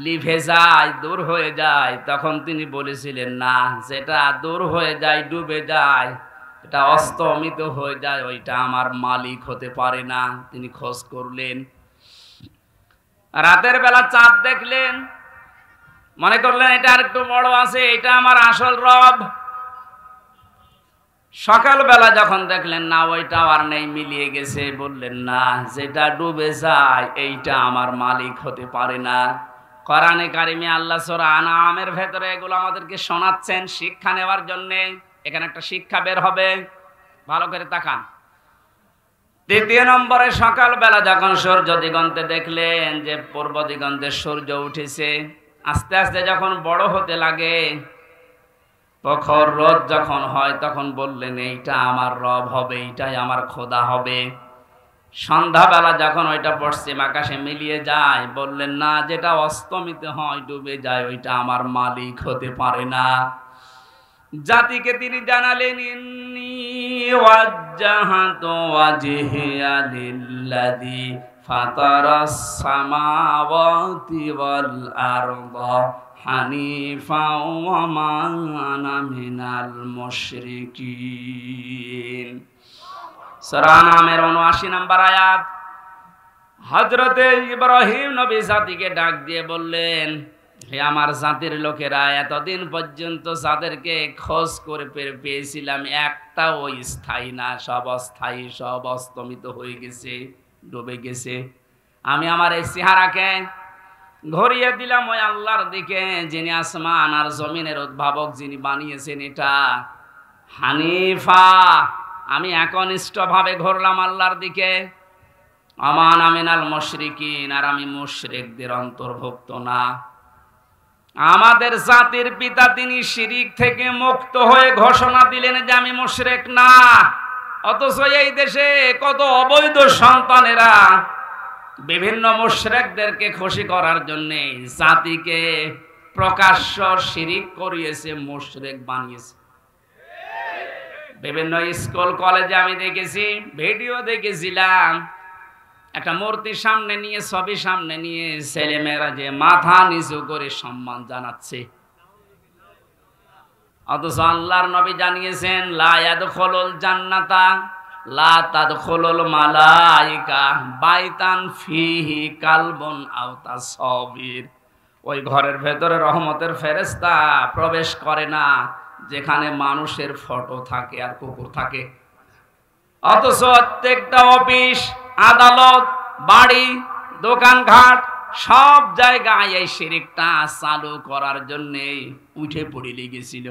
লিভে যায়, দূর হয়ে যায়, তখন তিনি বলেছিলেন না, যেটা দূর হয়ে যায়, ডুবে যায়, এটা অস্তমিত হয়ে যায়, ওইটা আমার মালিক হতে পারে না। তিনি খোঁজ করলেন, রাতের বেলা চাঁদ দেখলেন, মনে করলেন এটা আর একটু বড় আছে, এটা আমার আসল রব। সকালবেলা যখন দেখলেন না, ওইটাও আর নেই, মিলিয়ে গেছে, বললেন না, যেটা ডুবে যায় এইটা আমার মালিক হতে পারে না। কোরআনে কারিমে আল্লাহ সূরা আনআমের ভেতরে এগুলো আমাদেরকে শোনাচ্ছেন শিক্ষা নেওয়ার জন্য। এখানে একটা শিক্ষা বের হবে, ভালো করে তাকান। দ্বিতীয় নম্বরে, সকালবেলা যখন সূর্য দিগন্তে দেখলেন যে পূর্ব দিগন্তে সূর্য উঠেছে, আস্তে আস্তে যখন বড় হতে লাগে, প্রখর রোদ যখন হয়, তখন বললেন এইটা আমার রব হবে, এইটাই আমার খোদা হবে। সন্ধ্যাবেলা যখন ওইটা পশ্চিম আকাশে মিলিয়ে যায়, বললেন না, যেটা অস্তমিত হয়, ডুবে যায়, ওইটা আমার মালিক হতে পারে না। জাতিকে তিনি জানালেন, ইন্নী ওয়াজ্জাহাতু ওয়াজহিয়া লিল্লাযী ফাতারাস সামাওয়াতি ওয়াল আরদা হানিফা ওয়া মা আনা মিনাল মুশরিকিন। সূরা আনআমের ৭৯ নম্বর আয়াত। হযরতে ইব্রাহিম নবী জাতিকে ডাক দিয়ে বললেন, হে আমার জাতির লোকেরা, এতদিন পর্যন্ত যাদেরকে খোঁজ করে পেয়েছিলাম, একটাও স্থায়ী না, সব অস্থায়ী, সব অস্তমিত হয়ে গেছে, ডুবে গেছে। আমি আমার এই চেহারাকে ঘুরিয়ে দিলাম ওই আল্লাহর দিকে, যিনি আসমান আর জমিনের উদ্ভাবক, যিনি বানিয়েছেন এটা হানিফা। আমি একনিষ্ঠভাবে ঘুরলাম আল্লাহর দিকে। আমান আমিনাল মুশরিকিন, আর আমি মুশরিকদের অন্তর্ভুক্ত না। আমাদের জাতির পিতা তিনি শিরিক থেকে মুক্ত হয়ে ঘোষণা দিলেন যে আমি মুশরিক না। অথচ এই দেশে কত অবৈধ সন্তানেরা বিভিন্ন মুশরিকদেরকে খুশি করার জন্য জাতিকে প্রকাশ্য শিরিক করিয়েছে, মুশরিক বানিয়েছে। বিভিন্ন স্কুল কলেজে আমি দেখেছি, ভিডিও দেখেছিলাম, একটা মূর্তির সামনে নিয়ে, ছবি সামনে নিয়ে ছেলেমেয়েরা যে মাথা নিচু করে সম্মান জানাচ্ছে। অথচ আল্লাহর নবী জানিয়েছেন, লা ইয়াদখুলুল জান্নাতা লা তাদখুলুল মালাইকা বাইতান ফিহি কালবুন আও তাসবির। ওই ঘরের ভেতরে রহমতের ফেরেশতা প্রবেশ করে না যেখানে মানুষের ফটো থাকে আর কুকুর থাকে। অথচ প্রত্যেকটা অফিস, আদালত, বাড়ি, দোকানঘাট, সব জায়গায় এই শিরকটা চালু করার জন্য উঠে পড়ে লেগেছিল।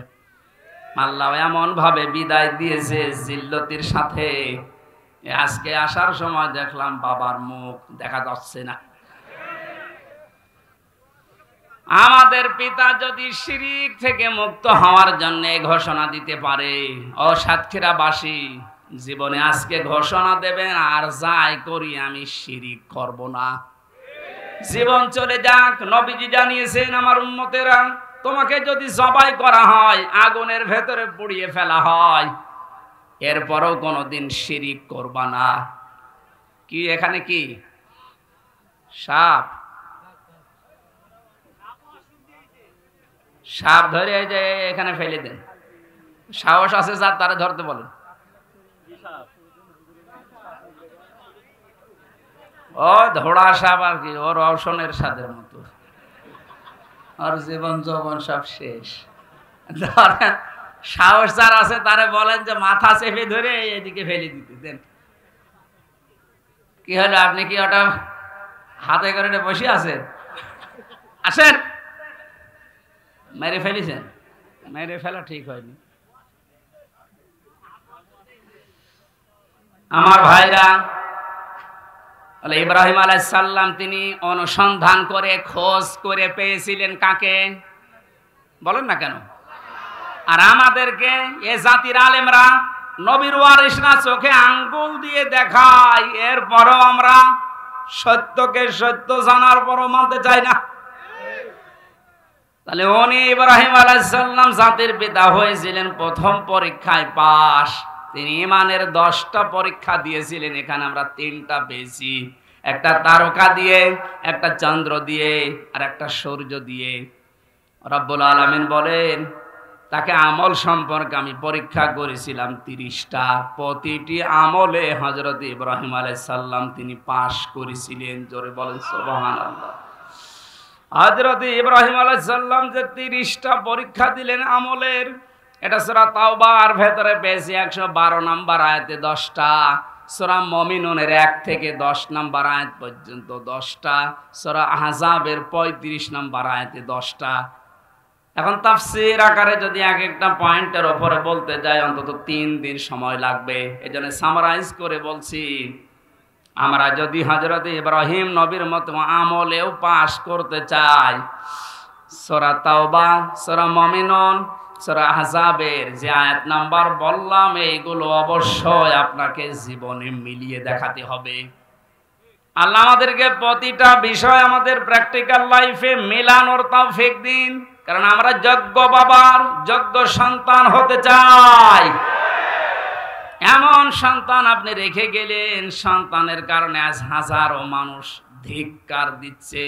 আল্লাহ এমন ভাবে বিদায় দিয়েছে জিল্লতির সাথে। আজকে আসার সময় দেখলাম বাবার মুখ দেখা যাচ্ছে না। আমাদের পিতা যদি শিরিক থেকে মুক্ত হওয়ার জন্য ঘোষণা দিতে পারে, ও সাতক্ষীরাবাসী জীবনে আজকে ঘোষণা দেবেন, আর যাই করি আমি শিরিক করব না। জীবন চলে যাক, নবীজি জানিয়েছেন আমার উম্মতেরা, তোমাকে যদি জবাই করা হয়, আগুনের ভেতরে পুড়িয়ে ফেলা হয়, এরপরও কোনোদিন শিরিক করবা না। কি এখানে কি সাপ? সাপ ধরে এই যে এখানে ফেলে দেন। সাহস আছে যার, তারা ধরতে বলেন। ও ধোড়া সাপ আর কি, ওর রওশনের সাদের মতো, আর জীবন যৌবন সব শেষ। ধরেন সাহস যার আছে তারে বলেন যে মাথা চেপে ধরে এদিকে ফেলে দিতে দেন। কি হলো, আপনি কি ওটা হাতে করে বসে আছেন? আসেন, মেরে ফেলেছেন। মেরে ফেলা ঠিক হয়নি। আমার ভাইরা, ইব্রাহিম আলাইহিস সালাম তিনি অনুসন্ধান করে খোঁজ করে পেয়েছিলেন কাকে? বলেন না কেন? আর আমাদেরকে এ জাতির আলেমরা, নবীর ওয়ারিসরা চোখে আঙ্গুল দিয়ে দেখায়, এরপরও আমরা সত্যকে সত্য জানার পরও মানতে চাই না। তাহলে উনি ইব্রাহিম আলাইহিস সালাম জাতির পিতা হয়েছিলেন প্রথম পরীক্ষায় পাস। তিনি ইমানের 10টা পরীক্ষা দিয়েছিলেন, এখানে আমরা 3টা পেয়েছি। একটা তারকা দিয়ে, একটা চন্দ্র দিয়ে, আর একটা সূর্য দিয়ে। রব্বুল আলামিন বলেন, তাকে আমল সম্পর্কে আমি পরীক্ষা করেছিলাম 30টা। প্রতিটি আমলে হযরত ইব্রাহিম আলাইহিস সালাম তিনি পাস করেছিলেন। জোরে বলেন সুবহানাল্লাহ। হযরত ইব্রাহিম আলাইহিস সালাম যে 30টা পরীক্ষা দিলেন আমলের, এটা সূরা তাওবার ভেতরে পেয়েছি 112 নম্বর আয়াতে 10টা, সূরা মুমিনুনের 1 থেকে 10 নম্বর আয়াত পর্যন্ত 10টা, সূরা আহজাবের 35 নম্বর আয়াতে 10টা। এখন তাফসীর আকারে যদি এক একটা পয়েন্টের উপরে বলতে যাই অন্তত 3 দিন সময় লাগবে। এজন্য সামারাইজ করে বলছি, আমরা যদি হযরত ইব্রাহিম নবীর মতো আমলেও পাস করতে চাই, সূরা তাওবা, সূরা মুমিনুন, সূরা আহজাবের যে আয়াত নাম্বার বললাম, এইগুলো অবশ্যই আপনাকে জীবনে মিলিয়ে দেখাতে হবে। আল্লাহ আমাদেরকে প্রতিটা বিষয় আমাদের প্র্যাকটিক্যাল লাইফে মেলানোর তৌফিক দিন, কারণ আমরা যোগ্য বাবার যোগ্য সন্তান হতে চাই। এমন সন্তান আপনি রেখে গেলেন, সন্তানের কারণে আজ হাজারো মানুষ ধিক্কার দিচ্ছে,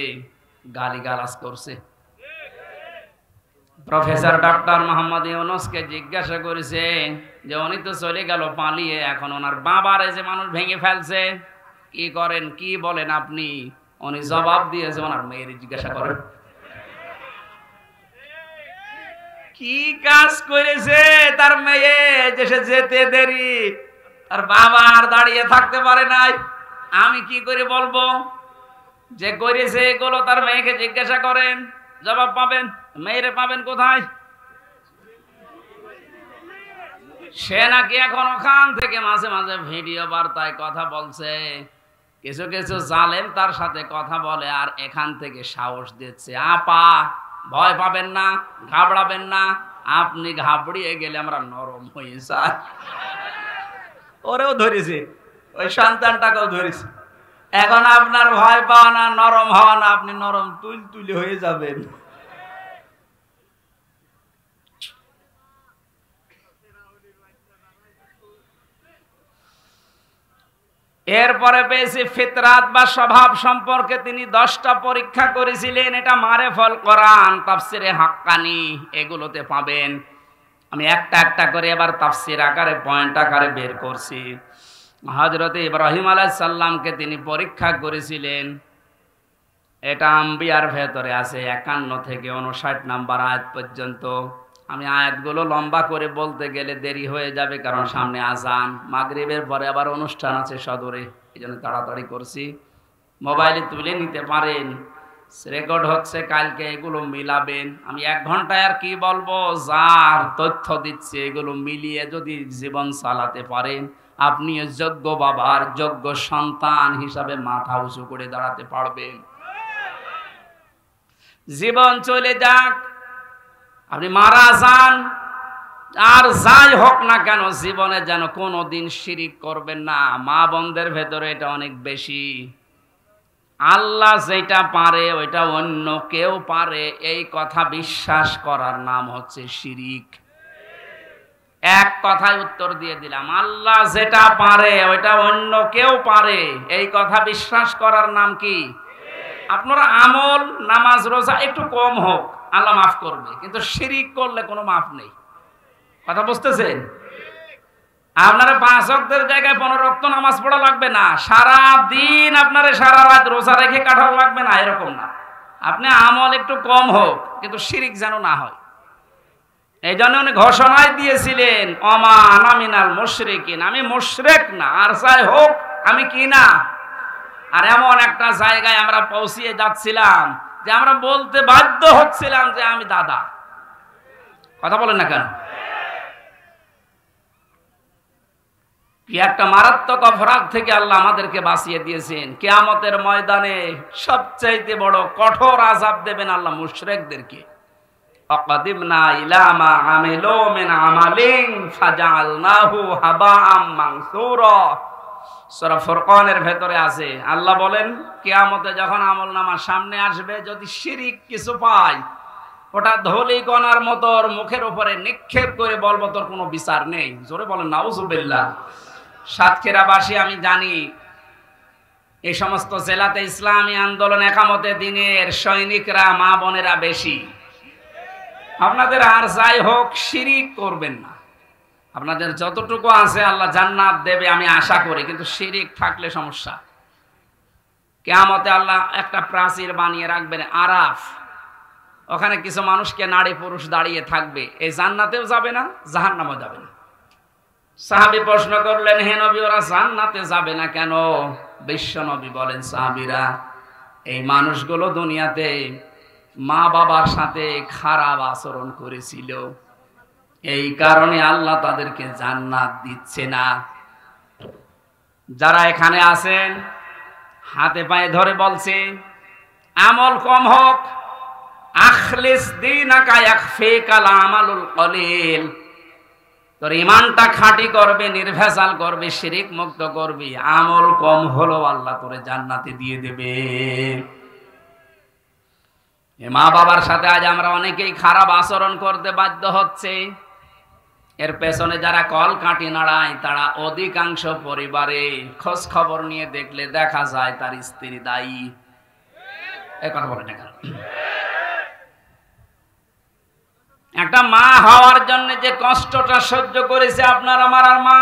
গালিগালাজ করছে। প্রফেসর ডক্টর মোহাম্মদ ইউনূসকে জিজ্ঞাসা করেছে যে উনি তো চলে গেল পালিয়ে, এখন ওনার বাবার এই যে মানুষ ভেঙে ফেলছে, কি করেন, কি বলেন আপনি? উনি জবাব দিয়েছে, ওনার মেয়ের জিজ্ঞাসা করেন কি কাজ করেছে তার মেয়ে, যে সে যেতে দেরি, তার বাবা আর দাঁড়িয়ে থাকতে পারে নাই। আমি কি করে বলবো যে করেছে এগুলো? তার মেয়েকে জিজ্ঞাসা করেন, জবাব পাবেন। মেয়েরে পাবেন কোথায়? সে নাকি এখন ওখান থেকে মাঝে মাঝে ভিডিও বার্তায় কথা বলছে, কিছু কিছু জালেম তার সাথে কথা বলে, আর এখান থেকে সাহস দিচ্ছে, আপা ভয় পাবেন না, ঘাবড়াবেন না, আপনি ঘাবড়িয়ে গেলে আমরা নরম হয়ে যাই। ওরেও ধরেছে, ওই সন্তানটাকেও ধরেছে। এখন আপনার ভয় পাওয়া না, নরম হওয়া না, আপনি নরম তুলে হয়ে যাবেন। এরপরে পেয়েছি ফিতরাত বা স্বভাব সম্পর্কে তিনি 10টা পরীক্ষা করেছিলেন। এটা মারেফুল কোরআন, তাফসিরে হাক্কানি, এগুলোতে পাবেন। আমি একটা একটা করে এবার তাফসির আকারে পয়েন্ট আকারে বের করছি। হযরত ইব্রাহিম আলাইহিস সালামকে তিনি পরীক্ষা করেছিলেন, এটা আম্বিয়ার ভেতরে আছে 51 থেকে 59 নাম্বার আয়াত পর্যন্ত। আমি আয়াতগুলো লম্বা করে বলতে গেলে দেরি হয়ে যাবে, কারণ সামনে আজান, মাগরিবের পরে আবার অনুষ্ঠান আছে সদরে, এই জন্য তাড়াতাড়ি করছি। মোবাইলে তুলে নিতে পারেন, রেকর্ড হচ্ছে, কালকে এগুলো মিলাবেন। আমি 1 ঘন্টায় আর কি বলবো, যার তথ্য দিচ্ছে এগুলো মিলিয়ে যদি জীবন চালাতে পারেন, আপনি যোগ্য বাবার যোগ্য সন্তান হিসাবে মাথা উঁচু করে দাঁড়াতে পারবেন। জীবন চলে যাক, আপনি মারা যান, আর যাই হোক না কেন জীবনে যেন কোনোদিন শিরিক করবেন না। মা বোনদের ভেতরে এটা অনেক বেশি। আল্লাহ যেটা পারে ওইটা অন্য কেউ পারে, এই কথা বিশ্বাস করার নাম হচ্ছে শিরিক। এক কথায় উত্তর দিয়ে দিলাম, আল্লাহ যেটা পারে ওইটা অন্য কেউ পারে, এই কথা বিশ্বাস করার নাম কি? আপনারা আমল নামাজ রোজা একটু কম হোক আল্লাহ মাফ করবে, কিন্তু শিরিক করলে কোনো মাফ নেই। কথা বুঝতেছেন? আপনারা 5 ওয়াক্তের জায়গায় 15 ওয়াক্ত নামাজ পড়া লাগবে না, সারা দিন আপনারা সারা রাত রোজা রেখে কাটানো লাগবে না, এরকম না। আপনি আমল একটু কম হোক, কিন্তু শিরিক যেন না হয়। এই জন্য উনি ঘোষণায় দিয়েছিলেন, অমা আনা মিনাল মুশরিকিন, আমি মুশরিক না, আর যাই হোক আমি কি না। আর এমন একটা জায়গায় আমরা পৌঁছিয়ে যাচ্ছিলাম যে আমরা বলতে বাধ্য হচ্ছিলাম যে আমি দাদা। কথা বলেন না কেন? কি একটা মারাত্মক অপরাধ থেকে আল্লাহ আমাদেরকে বাঁচিয়ে দিয়েছেন। কিয়ামতের ময়দানে সবচাইতে বড় কঠোর আযাব দেবেন আল্লাহ মুশরিকদেরকে। আকাদিমনা ইলা মা আমিলু মিন আমালিন ফাজআলনাহু হাবাআম মানসুরা। সূরা ফুরকানের ভেতরে আছে, আল্লাহ বলেন কিয়ামতে যখন আমলনামা সামনে আসবে, যদি শিরিক কিছু পায়, ওটা ধূলিকণার মতো ওর মুখের উপরে নিক্ষেপ করে বলবো তোর কোনো বিচার নেই। জোরে বলেন নাউজুবিল্লাহ। সাতক্ষীরাবাসী আমি জানি, এই সমস্ত জেলাতে ইসলামী আন্দোলন একামতে দিনের সৈনিকরা মা বোনেরা বেশি। আপনাদের আর যাই হোক শিরিক করবেন না, আপনাদের যতটুকু আছে আল্লাহ জান্নাত দেবে আমি আশা করি, কিন্তু শিরিক থাকলে সমস্যা। কিয়ামতে আল্লাহ একটা প্রাচীর বানিয়ে রাখবেন আরাফ, ওখানে কিছু মানুষকে নারী পুরুষ দাঁড়িয়ে থাকবে, এই জান্নাতেও যাবে না জাহান্নামেও যাবে না। সাহাবী প্রশ্ন করলেন, হে নবী ওরা জান্নাতে যাবে না কেন? বিশ্ব নবী বলেন, সাহাবীরা এই মানুষগুলো দুনিয়াতে মা বাবার সাথে খারাপ আচরণ করেছিল, এই কারণে আল্লাহ তাদেরকে জান্নাত দিচ্ছে না। যারা এখানে আছেন হাতে পায়ে ধরে বলছে আমল কম হোক, আখলিস দীনাকা ইয়াকফিকাল আমালুল কলিল, তোর ঈমানটা খাঁটি করবে, নির্ভেজাল করবে, শিরিক মুক্ত করবি, আমল কম হলো আল্লাহ তোরে জান্নাতে দিয়ে দেবে। মা বাবার সাথে আজ আমরা অনেকেই খারাপ আচরণ করতে বাধ্য হচ্ছে। এর পেছনে যারা কল কাটি নাড়ায় তারা অধিকাংশ পরিবারে খোঁজ খবর নিয়ে দেখলে দেখা যায় তার স্ত্রী দায়ী। এই কথা বলে না। একটা মা হওয়ার জন্য যে কষ্টটা সহ্য করেছে আপনার আমার আর মা,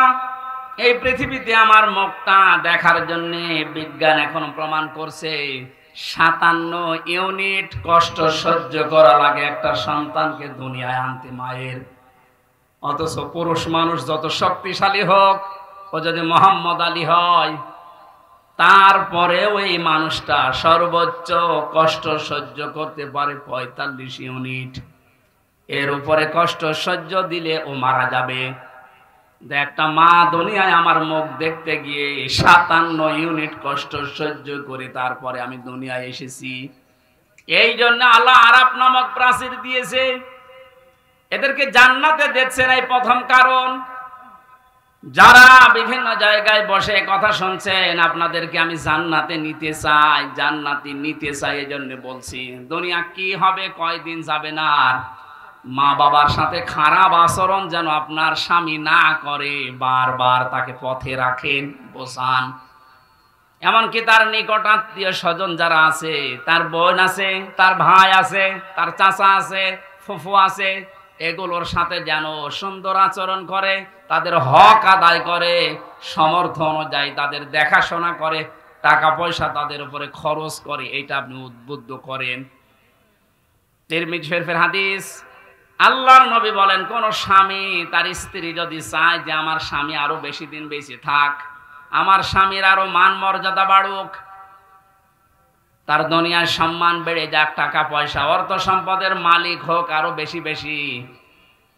এই পৃথিবীতে আমার মুখটা দেখার জন্য বিজ্ঞান এখন প্রমাণ করছে 57 ইউনিট কষ্ট সহ্য করা লাগে একটা সন্তানকে দুনিয়ায় আনতে মায়ের। অথচ পুরুষ মানুষ যত শক্তিশালী হোক, ও যদি মোহাম্মদ আলী হয়, তারপরেও এই মানুষটা সর্বোচ্চ কষ্ট সহ্য করতে পারে 45 ইউনিট। এর উপরে কষ্ট সহ্য দিলে ও মারা যাবে। একটা মা দুনিয়ায় আমার মুখ দেখতে গিয়ে 57 ইউনিট কষ্ট সহ্য করে তারপরে আমি দুনিয়ায় এসেছি। এই জন্য আল্লাহ আরাফ নামক প্রাচীর দিয়েছে, এদেরকে জান্নাতে দিচ্ছেন। এই প্রথম কারণ। যারা বিভিন্ন জায়গায় বসে কথা শুনছেন, আপনাদেরকে আমি জান্নাতে নিতে চাই, জান্নাতি নিতে চাই, এই জন্য বলছি দুনিয়া কি হবে কয়দিন যাবে না। আর মা বাবার সাথে খারাপ আচরণ যেন আপনার স্বামী না করে, বারবার তাকে পথে রাখেন, বোঝান। এমনকি তার নিকট আত্মীয় স্বজন যারা আছে, তার বোন আছে, তার ভাই আছে, তার চাচা আছে, ফুফু আছে, এগুলোর সাথে যেন সুন্দর আচরণ করে, তাদের হক আদায় করে, সমর্থ অনুযায়ী তাদের দেখাশোনা করে, টাকা পয়সা তাদের উপরে খরচ করে, এটা আপনি উদ্বুদ্ধ করেন। তিরমিজি শরীফের হাদিস, আল্লাহর নবী বলেন, কোন স্বামী তার স্ত্রী যদি চায় যে আমার স্বামী আরো বেশি দিন বেঁচে থাক, আমার স্বামীর আরো মান মর্যাদা বাড়ুক, তার দুনিয়ার সম্মান বেড়ে যাক, টাকা পয়সা অর্থ সম্পদের মালিক হোক আরো বেশি বেশি,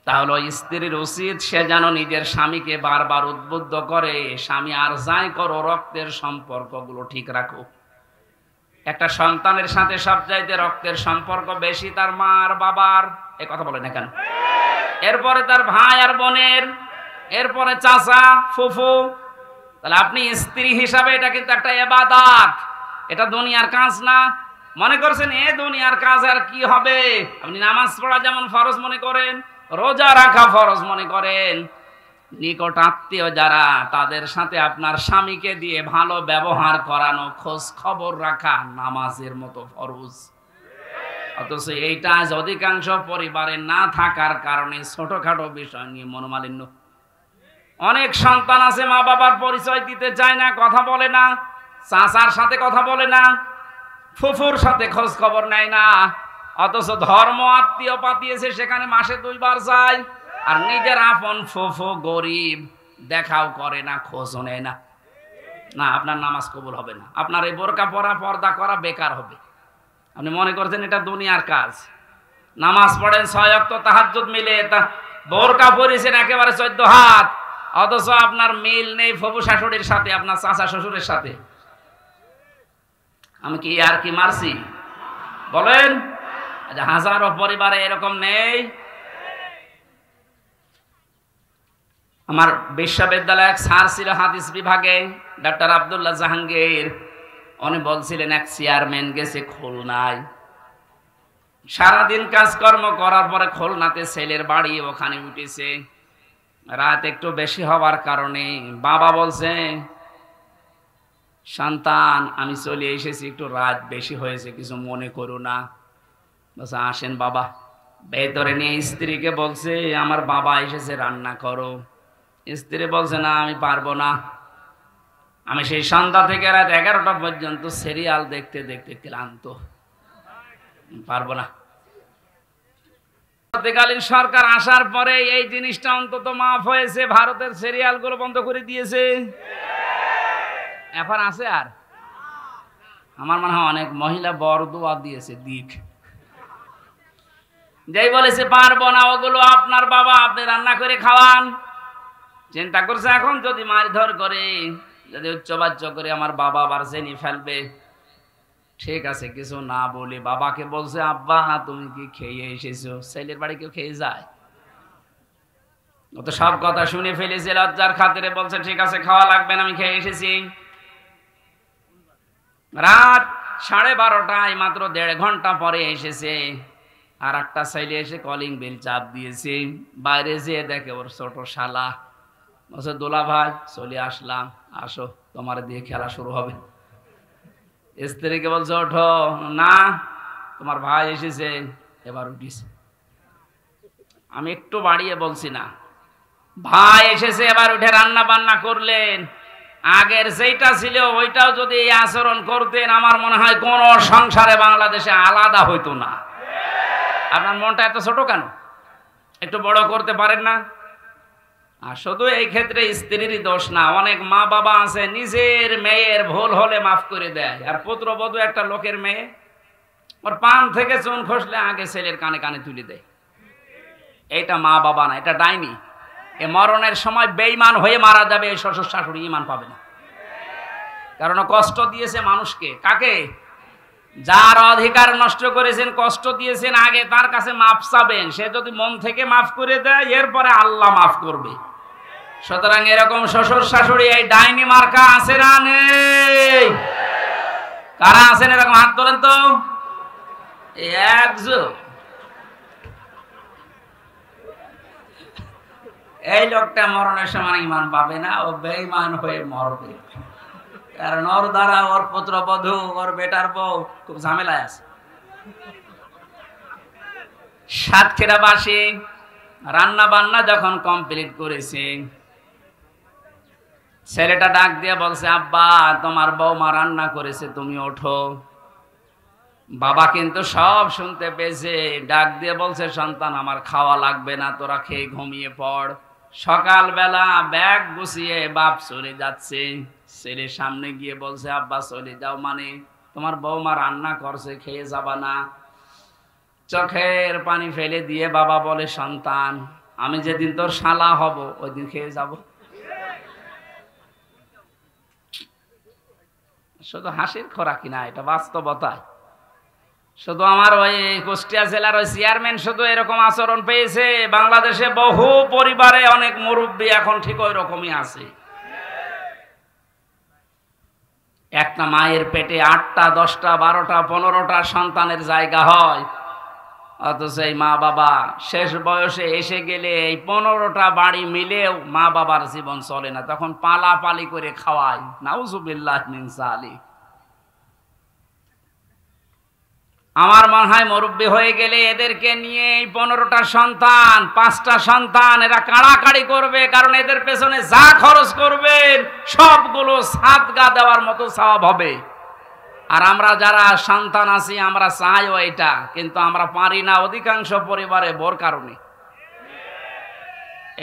তাহলে স্ত্রীর উচিত সে যেন নিজের স্বামীকে বারবার উদ্বুদ্ধ করে, স্বামী আর যাই করো রক্তের সম্পর্কগুলো ঠিক রাখো। একটা সন্তানের সাথে সবচাইতে রক্তের সম্পর্ক বেশি তার মা আর বাবার, এ কথা বলে না কেন? এরপরে তার ভাই আর বোনের, এরপরে চাচা ফুফু। তাহলে আপনি স্ত্রী হিসাবে এটা কিন্তু একটা ইবাদত, এটা দুনিয়ার কাজ না। মনে করছেন এ দুনিয়ার কাজ আর কি হবে? আপনি নামাজ পড়া যেমন ফরজ মনে করেন, রোজা রাখা ফরজ মনে করেন, নিকট আত্মীয় যারা তাদের সাথে আপনার স্বামীকে দিয়ে ভালো ব্যবহার করানো, খোঁজ খবর রাখা নামাজের মতো ফরজ। অথচ এইটা আজ অধিকাংশ পরিবারে না থাকার কারণে ছোটখাটো বিষয় নিয়ে মনোমালিন্য। অনেক সন্তান আছে মা বাবার পরিচয় দিতে চায় না, কথা বলে না, চাচার সাথে কথা বলে না, ফুফুর সাথে খোঁজ খবর নেয় না। অথচ ধর্ম আত্মীয় পাতিয়েছে, সেখানে মাসে 2 বার যায়। আর নিজের আপন ফুফু গরিব, দেখাও করে না, খোঁজও নেয় না। না, আপনার নামাজ কবুল হবে না, আপনার এই বোরকা পরা পর্দা করা বেকার হবে। আপনি মনে করছেন এটা দুনিয়ার কাজ। নামাজ পড়েন 6 ওয়াক্ত তাহাজ্জুদ মিলে, বোরকা পরেছেন একেবারে 14 হাত, অথচ আপনার মিল নেই ফুফু শাশুড়ির সাথে, আপনার চাচা শ্বশুরের সাথে। আমি কি আর কি মারছি বলেন? হাজারো পরিবারে এরকম নেই। আমার বিশ্ববিদ্যালয়ে এক স্যার ছিল হাদিস বিভাগে, ডক্টর আব্দুল্লাহ জাহাঙ্গীর। উনি বলছিলেন এক চেয়ারম্যান গেছে খুলনায়, সারাদিন কাজকর্ম করার পরে খুলনাতে ছেলের বাড়ি, ওখানে উঠেছে। রাত একটু বেশি হওয়ার কারণে বাবা বলছে, সন্তান আমি চলে এসেছি, একটু রাত বেশি হয়েছে, কিছু মনে করো না। বলছে আসেন বাবা। ভেতরে নিয়ে স্ত্রীকে বলছে আমার বাবা এসেছে, রান্না করো। স্ত্রী বলছে না আমি পারবো না, আমি সেই সন্ধ্যা থেকে রাত 11টা পর্যন্ত সিরিয়াল দেখতে দেখতে ক্লান্ত, পারবো না। তৎকালীন সরকার আসার পরে এই জিনিসটা অন্তত মাফ হয়েছে, ভারতের সিরিয়ালগুলো বন্ধ করে দিয়েছে। এখন আছে আর আমার মনে হয় অনেক মহিলা বরদোয়া দিয়েছে দিক, যেই বলেছে পারবো না, ওগুলো আপনার বাবা, আপনি রান্না করে খাওয়ান। চিন্তা করছে এখন যদি মারধর করে, যদি উচ্চবাচ্য করে আমার বাবা আবার জেনে ফেলবে। ঠিক আছে, কিছু না বলে বাবাকে বলছে আব্বা তুমি কি খেয়ে এসেছো? ছেলের বাড়ি কেউ খেয়ে যায়? ও তো সব কথা শুনে ফেলেছে, লজ্জার খাতিরে বলছে ঠিক আছে খাওয়া লাগবে না, আমি খেয়ে এসেছি। রাত 12:30টায়, মাত্র 1.5 ঘন্টা পরে এসেছে। আর একটা ছেলে এসে কলিং বেল চাপ দিয়েছে, বাইরে যেয়ে দেখে ওর ছোট শালা। বলছে দোলা ভাই চলে আসলাম, আসো তোমার দিয়ে খেলা শুরু হবে। স্ত্রীকে বলছে ওঠো, না তোমার ভাই এসেছে, এবার উঠিস। আমি একটু বাড়িয়ে বলছি না, ভাই এসেছে এবার উঠে রান্না বান্না করলেন। আগের যেটা ছিল ওইটাও যদি এই আচরণ করতেন, আমার মনে হয় কোন সংসারে বাংলাদেশে আলাদা হইতো না। আপনার মনটা এত ছোট কেন? একটু বড় করতে পারেন না? আর শুধু এই ক্ষেত্রে স্ত্রীরই দোষ না, অনেক মা বাবা আছে নিজের মেয়ের ভুল হলে মাফ করে দেয়। আর পুত্রবধূ একটা লোকের মেয়ে, ওর পান থেকে চুন খসলে আগে ছেলের কানে কানে তুলে দেয়। এইটা মা বাবা না, এটা ডাইনি। এ মরণের সময় বেঈমান হয়ে মারা যাবে, এই শ্বশুর শাশুড়ি ঈমান পাবে না। কারণ কষ্ট দিয়েছে মানুষকে। কাকে? যার অধিকার নষ্ট করেছেন, কষ্ট দিয়েছেন, আগে তার কাছে মাফ চাবেন। সে যদি মন থেকে মাফ করে দেয়, এরপরে আল্লাহ মাফ করবে। সুতরাং এরকম শ্বশুর শাশুড়ি এই ডাইনি মার্কা আছে না নেই? কারা আছেন এরকম হাত তোলেন তো। একজন এই লোকটা মরণের সময় ঈমান পাবে না, ও বেঈমান হয়ে মরবে। কারণ ওর দ্বারা ওর পুত্রবধূ, ওর বেটার বউ খুব ঝামেলায় আছে। সাতক্ষীরাবাসী রান্না বান্না যখন কমপ্লিট করেছে, ছেলেটা ডাক দিয়ে বলছে আব্বা তোমার বৌমা রান্না করেছে, তুমি ওঠো। বাবা কিন্তু সব শুনতে পেয়েছে, ডাক দিয়ে বলছে সন্তান আমার খাওয়া লাগবে না, তোরা খেয়ে ঘুমিয়ে পড়। সকালবেলা ব্যাগ গুছিয়ে বাপ চলে যাচ্ছে, ছেলের সামনে গিয়ে বলছে আব্বা চলে যাও মানে? তোমার বৌমা রান্না করছে, খেয়ে যাবা না? চোখের পানি ফেলে দিয়ে বাবা বলে সন্তান আমি যেদিন তোর শালা হব ওই দিন খেয়ে যাব। শুধু হাসির খোরাকি না, এটা বাস্তবতায়। শুধু আমার ওই কুষ্টিয়া জেলার ওই চেয়ারম্যান শুধু এরকম আচরণ পেয়েছে, বাংলাদেশে বহু পরিবারে অনেক মুরব্বী এখন ঠিক ওই রকমই আছে। একটা মায়ের পেটে 8টা 10টা 12টা 15টা সন্তানের জায়গা হয়, অথচ এই মা বাবা শেষ বয়সে এসে গেলে এই 15টা বাড়ি মিলেও মা বাবার জীবন চলে না, তখন পালাপালি করে খাওয়ায়। নাউজুবিল্লাহ মিন যালিক। আমার মনে হয় মুরব্বী হয়ে গেলে এদেরকে নিয়ে এই 15টা সন্তান 5টা সন্তান এরা কাড়াকাড়ি করবে, কারণ এদের পেছনে যা খরচ করবেন সবগুলো সাদগা দেওয়ার মতো সওয়াব হবে। আর আমরা যারা সন্তান আছি আমরা চাইও এটা, কিন্তু আমরা পারি না অধিকাংশ পরিবারে বোর কারণে।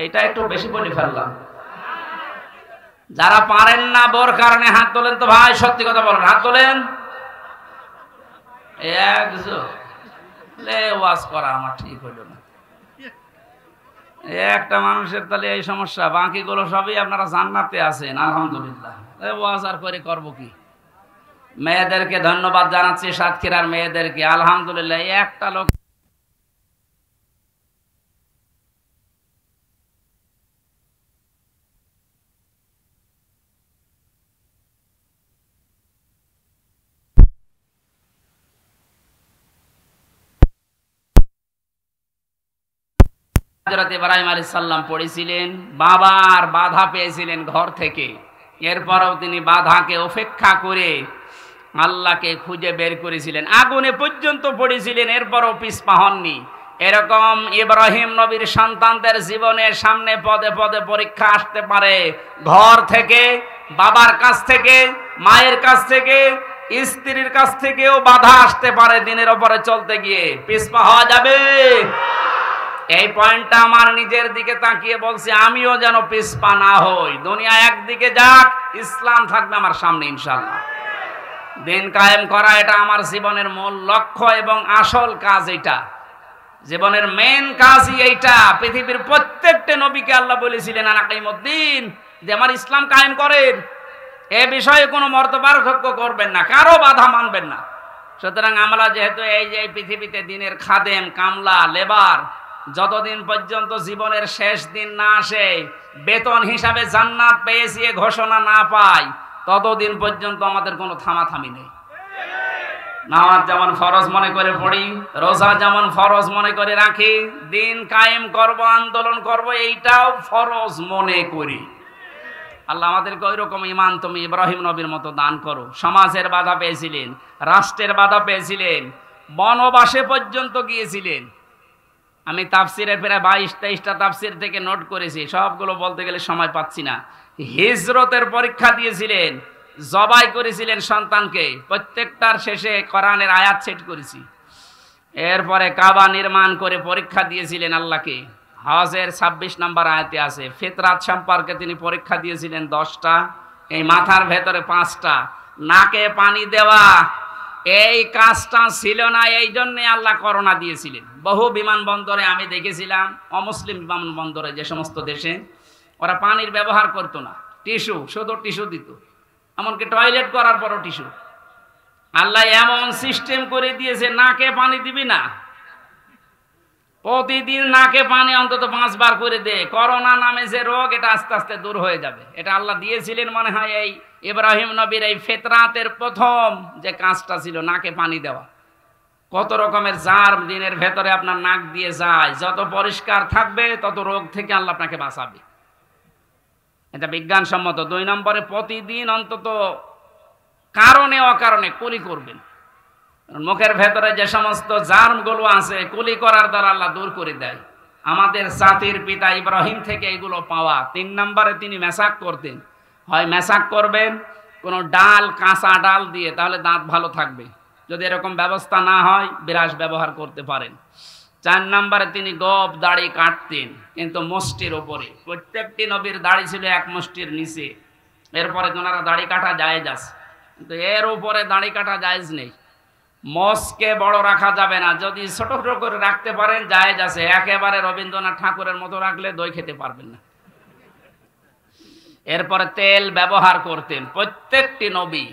এইটা একটু বেশি বলে ফেললাম। যারা পারেন না বোর কারণে হাত তোলেন তো ভাই, সত্যি কথা বলেন, হাত তোলেন। ওয়াজ করা আমার ঠিক হইল না। একটা মানুষের তাহলে এই সমস্যা, বাকিগুলো সবই আপনারা জান্নাতে আছেন আলহামদুলিল্লাহ। ওয়াজ আর করে করবো কি? মেয়েদেরকে ধন্যবাদ জানাচ্ছি, সাতক্ষীরার মেয়েদেরকে আলহামদুলিল্লাহ। একটা লোক হযরত ইব্রাহিম আলাইহিস সালাম পড়েছিলেন, বাবার বাধা পেয়েছিলেন ঘর থেকে, এরপরও তিনি বাধাকে উপেক্ষা করে আল্লাহকে খুঁজে বের করেছিলেন। আগুনে পর্যন্ত পড়েছিলেন, এরপরও পিছপা হননি। এরকম ইব্রাহিম নবীর সন্তানদের জীবনের সামনে পদে পদে পরীক্ষা আসতে পারে, ঘর থেকে, বাবার কাছ থেকে, মায়ের কাছ থেকে, স্ত্রীর কাছ থেকেও বাধা আসতে পারে। দিনের উপরে চলতে গিয়ে পিছপা হওয়া যাবে? এই পয়েন্টটা আমার নিজের দিকে তাকিয়ে বলছি, আমিও যেন পিছপা না হই। দুনিয়া একদিকে যাক, ইসলাম থাকবে আমার সামনে ইনশাআল্লাহ। দিন কায়েম করা এটা আমার জীবনের মূল লক্ষ্য এবং আসল কাজ। এটা জীবনের মেন কাজই এইটা। পৃথিবীর প্রত্যেকটা নবীকে আল্লাহ বলেছিলেন আনাকিমুদ্দিন, যে আমার ইসলাম কায়েম করেন, এ বিষয়ে কোনো মতপার্থক্য করবেন না, কারো বাধা মানবেন না। সুতরাং আমরা যেহেতু এই যে পৃথিবীতে দিনের খাদেম, কামলা, লেবার, যতদিন পর্যন্ত জীবনের শেষ দিন না আসে, বেতন হিসাবে জান্নাত পেয়েছি এ ঘোষণা না পাই, ততদিন পর্যন্ত আমাদের কোনো থামাথামি নেই। নামাজ যেমন ফরজ মনে করে পড়ি, রোজা যেমন ফরজ মনে করে রাখি, দিন কায়েম করব, আন্দোলন করব, এইটাও ফরজ মনে করি। আল্লাহ আমাদেরকে ওই রকম ঈমান তুমি ইব্রাহিম নবীর মতো দান করো। সমাজের বাধা পেয়েছিলেন, রাষ্ট্রের বাধা পেয়েছিলেন, বনবাসে পর্যন্ত গিয়েছিলেন। আমি তাফসিরের প্রায় 22-23টা তাফসির থেকে নোট করেছি, সবগুলো বলতে গেলে সময় পাচ্ছি না। হিজরতের পরীক্ষা দিয়েছিলেন, জবাই করেছিলেন সন্তানকে, প্রত্যেকটার শেষে কোরআনের আয়াত সেট করেছি। এরপরে কাবা নির্মাণ করে পরীক্ষা দিয়েছিলেন আল্লাহকে, হজের 26 নম্বর আয়াতে আছে। ফিতরাত সম্পর্কে তিনি পরীক্ষা দিয়েছিলেন 10টা, এই মাথার ভেতরে 5টা। নাকে পানি দেওয়া এই কাজটা ছিল না, এই জন্যে আল্লাহ করোনা দিয়েছিলেন। বহু বিমানবন্দরে আমি দেখেছিলাম, অমুসলিম বিমানবন্দরে যে সমস্ত দেশে ওরা পানির ব্যবহার করতো না, টিস্যু, শুধু টিস্যু দিত, এমনকি টয়লেট করার পরও টিস্যু। আল্লাহ এমন সিস্টেম করে দিয়েছে, নাকে পানি দিবি না, প্রতিদিন নাকে পানি অন্তত 5 বার করে দে। করোনা নামে যে রোগ, এটা আস্তে আস্তে দূর হয়ে যাবে। এটা আল্লাহ দিয়েছিলেন মনে হয় এই ইব্রাহিম নবীর এই ফিতরাতের প্রথম যে কাজটা ছিল নাকে পানি দেওয়া। কত রকমের জার্ম দিনের ভেতরে আপনার নাক দিয়ে যায়, যত পরিষ্কার থাকবে তত রোগ থেকে আল্লাহ আপনাকে বাঁচাবে। এটা বিজ্ঞানসম্মত। 2 নম্বরে প্রতিদিন অন্তত কারণে অকারণে কুলি করবেন। মুখের ভেতরে যে সমস্ত জার্মগুলো আছে, কুলি করার দ্বারা আল্লাহ দূর করে দেয়। আমাদের জাতির পিতা ইব্রাহিম থেকে এগুলো পাওয়া। 3 নম্বরে তিনি মেসাক করতেন। হয় মেসাক করবেন কোনো ডাল, কাঁচা ডাল দিয়ে, তাহলে দাঁত ভালো থাকবে। যদি এরকম ব্যবস্থা না হয়, বিরাস ব্যবহার করতে পারেন। 4 নম্বরে তিনি গোপ দাড়ি কাটতেন, কিন্তু মুষ্টির ওপরে। প্রত্যেকটি নবীর দাড়ি ছিল 1 মুষ্টির নিচে। এরপরে ওনারা দাড়ি কাটা জায়েজ আছে, কিন্তু এর উপরে দাড়ি কাটা জায়েজ নেই। মোষকে বড় রাখা যাবে না, যদি ছোট ছোট করে রাখতে পারেন জায়েজ আছে। একেবারে রবীন্দ্রনাথ ঠাকুরের মতো রাখলে দই খেতে পারবেন না। এরপরে তেল ব্যবহার করতেন প্রত্যেকটি নবী।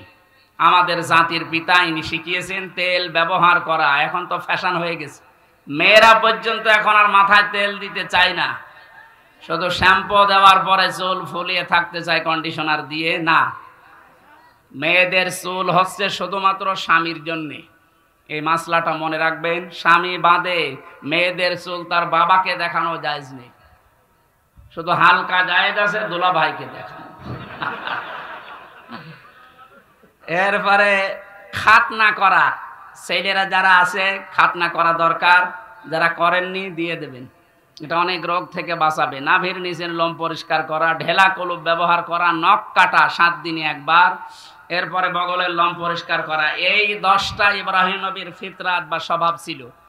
আমাদের জাতির পিতা ইনি শিখিয়েছেন তেল ব্যবহার করা। এখন তো ফ্যাশন হয়ে গেছে, মেয়েরা পর্যন্ত এখন আর মাথায় তেল দিতে চায় না, শুধু শ্যাম্পু দেওয়ার পরে চুল ফুলিয়ে থাকতে চায় কন্ডিশনার দিয়ে। না, মেয়েদের চুল হচ্ছে শুধুমাত্র স্বামীর জন্যে। এই মাসলাটা মনে রাখবেন, স্বামী বাদে মেয়েদের চুল তার বাবাকে দেখানো জায়েজ নেই, শুধু হালকা জায়েজ আছে দুলা ভাইকে দেখানো। এরপরে খাতনা করা, ছেলেরা যারা আছে খাতনা করা দরকার, যারা করেননি দিয়ে দেবেন, এটা অনেক রোগ থেকে বাঁচাবে। নাভির নিচের লোম পরিষ্কার করা, ঢেলা কলুপ ব্যবহার করা, নখ কাটা 7 দিনে একবার, এরপরে বগলের লোম পরিষ্কার করা। এই 10টা ইব্রাহিম নবীর ফিতরাত বা স্বভাব ছিল।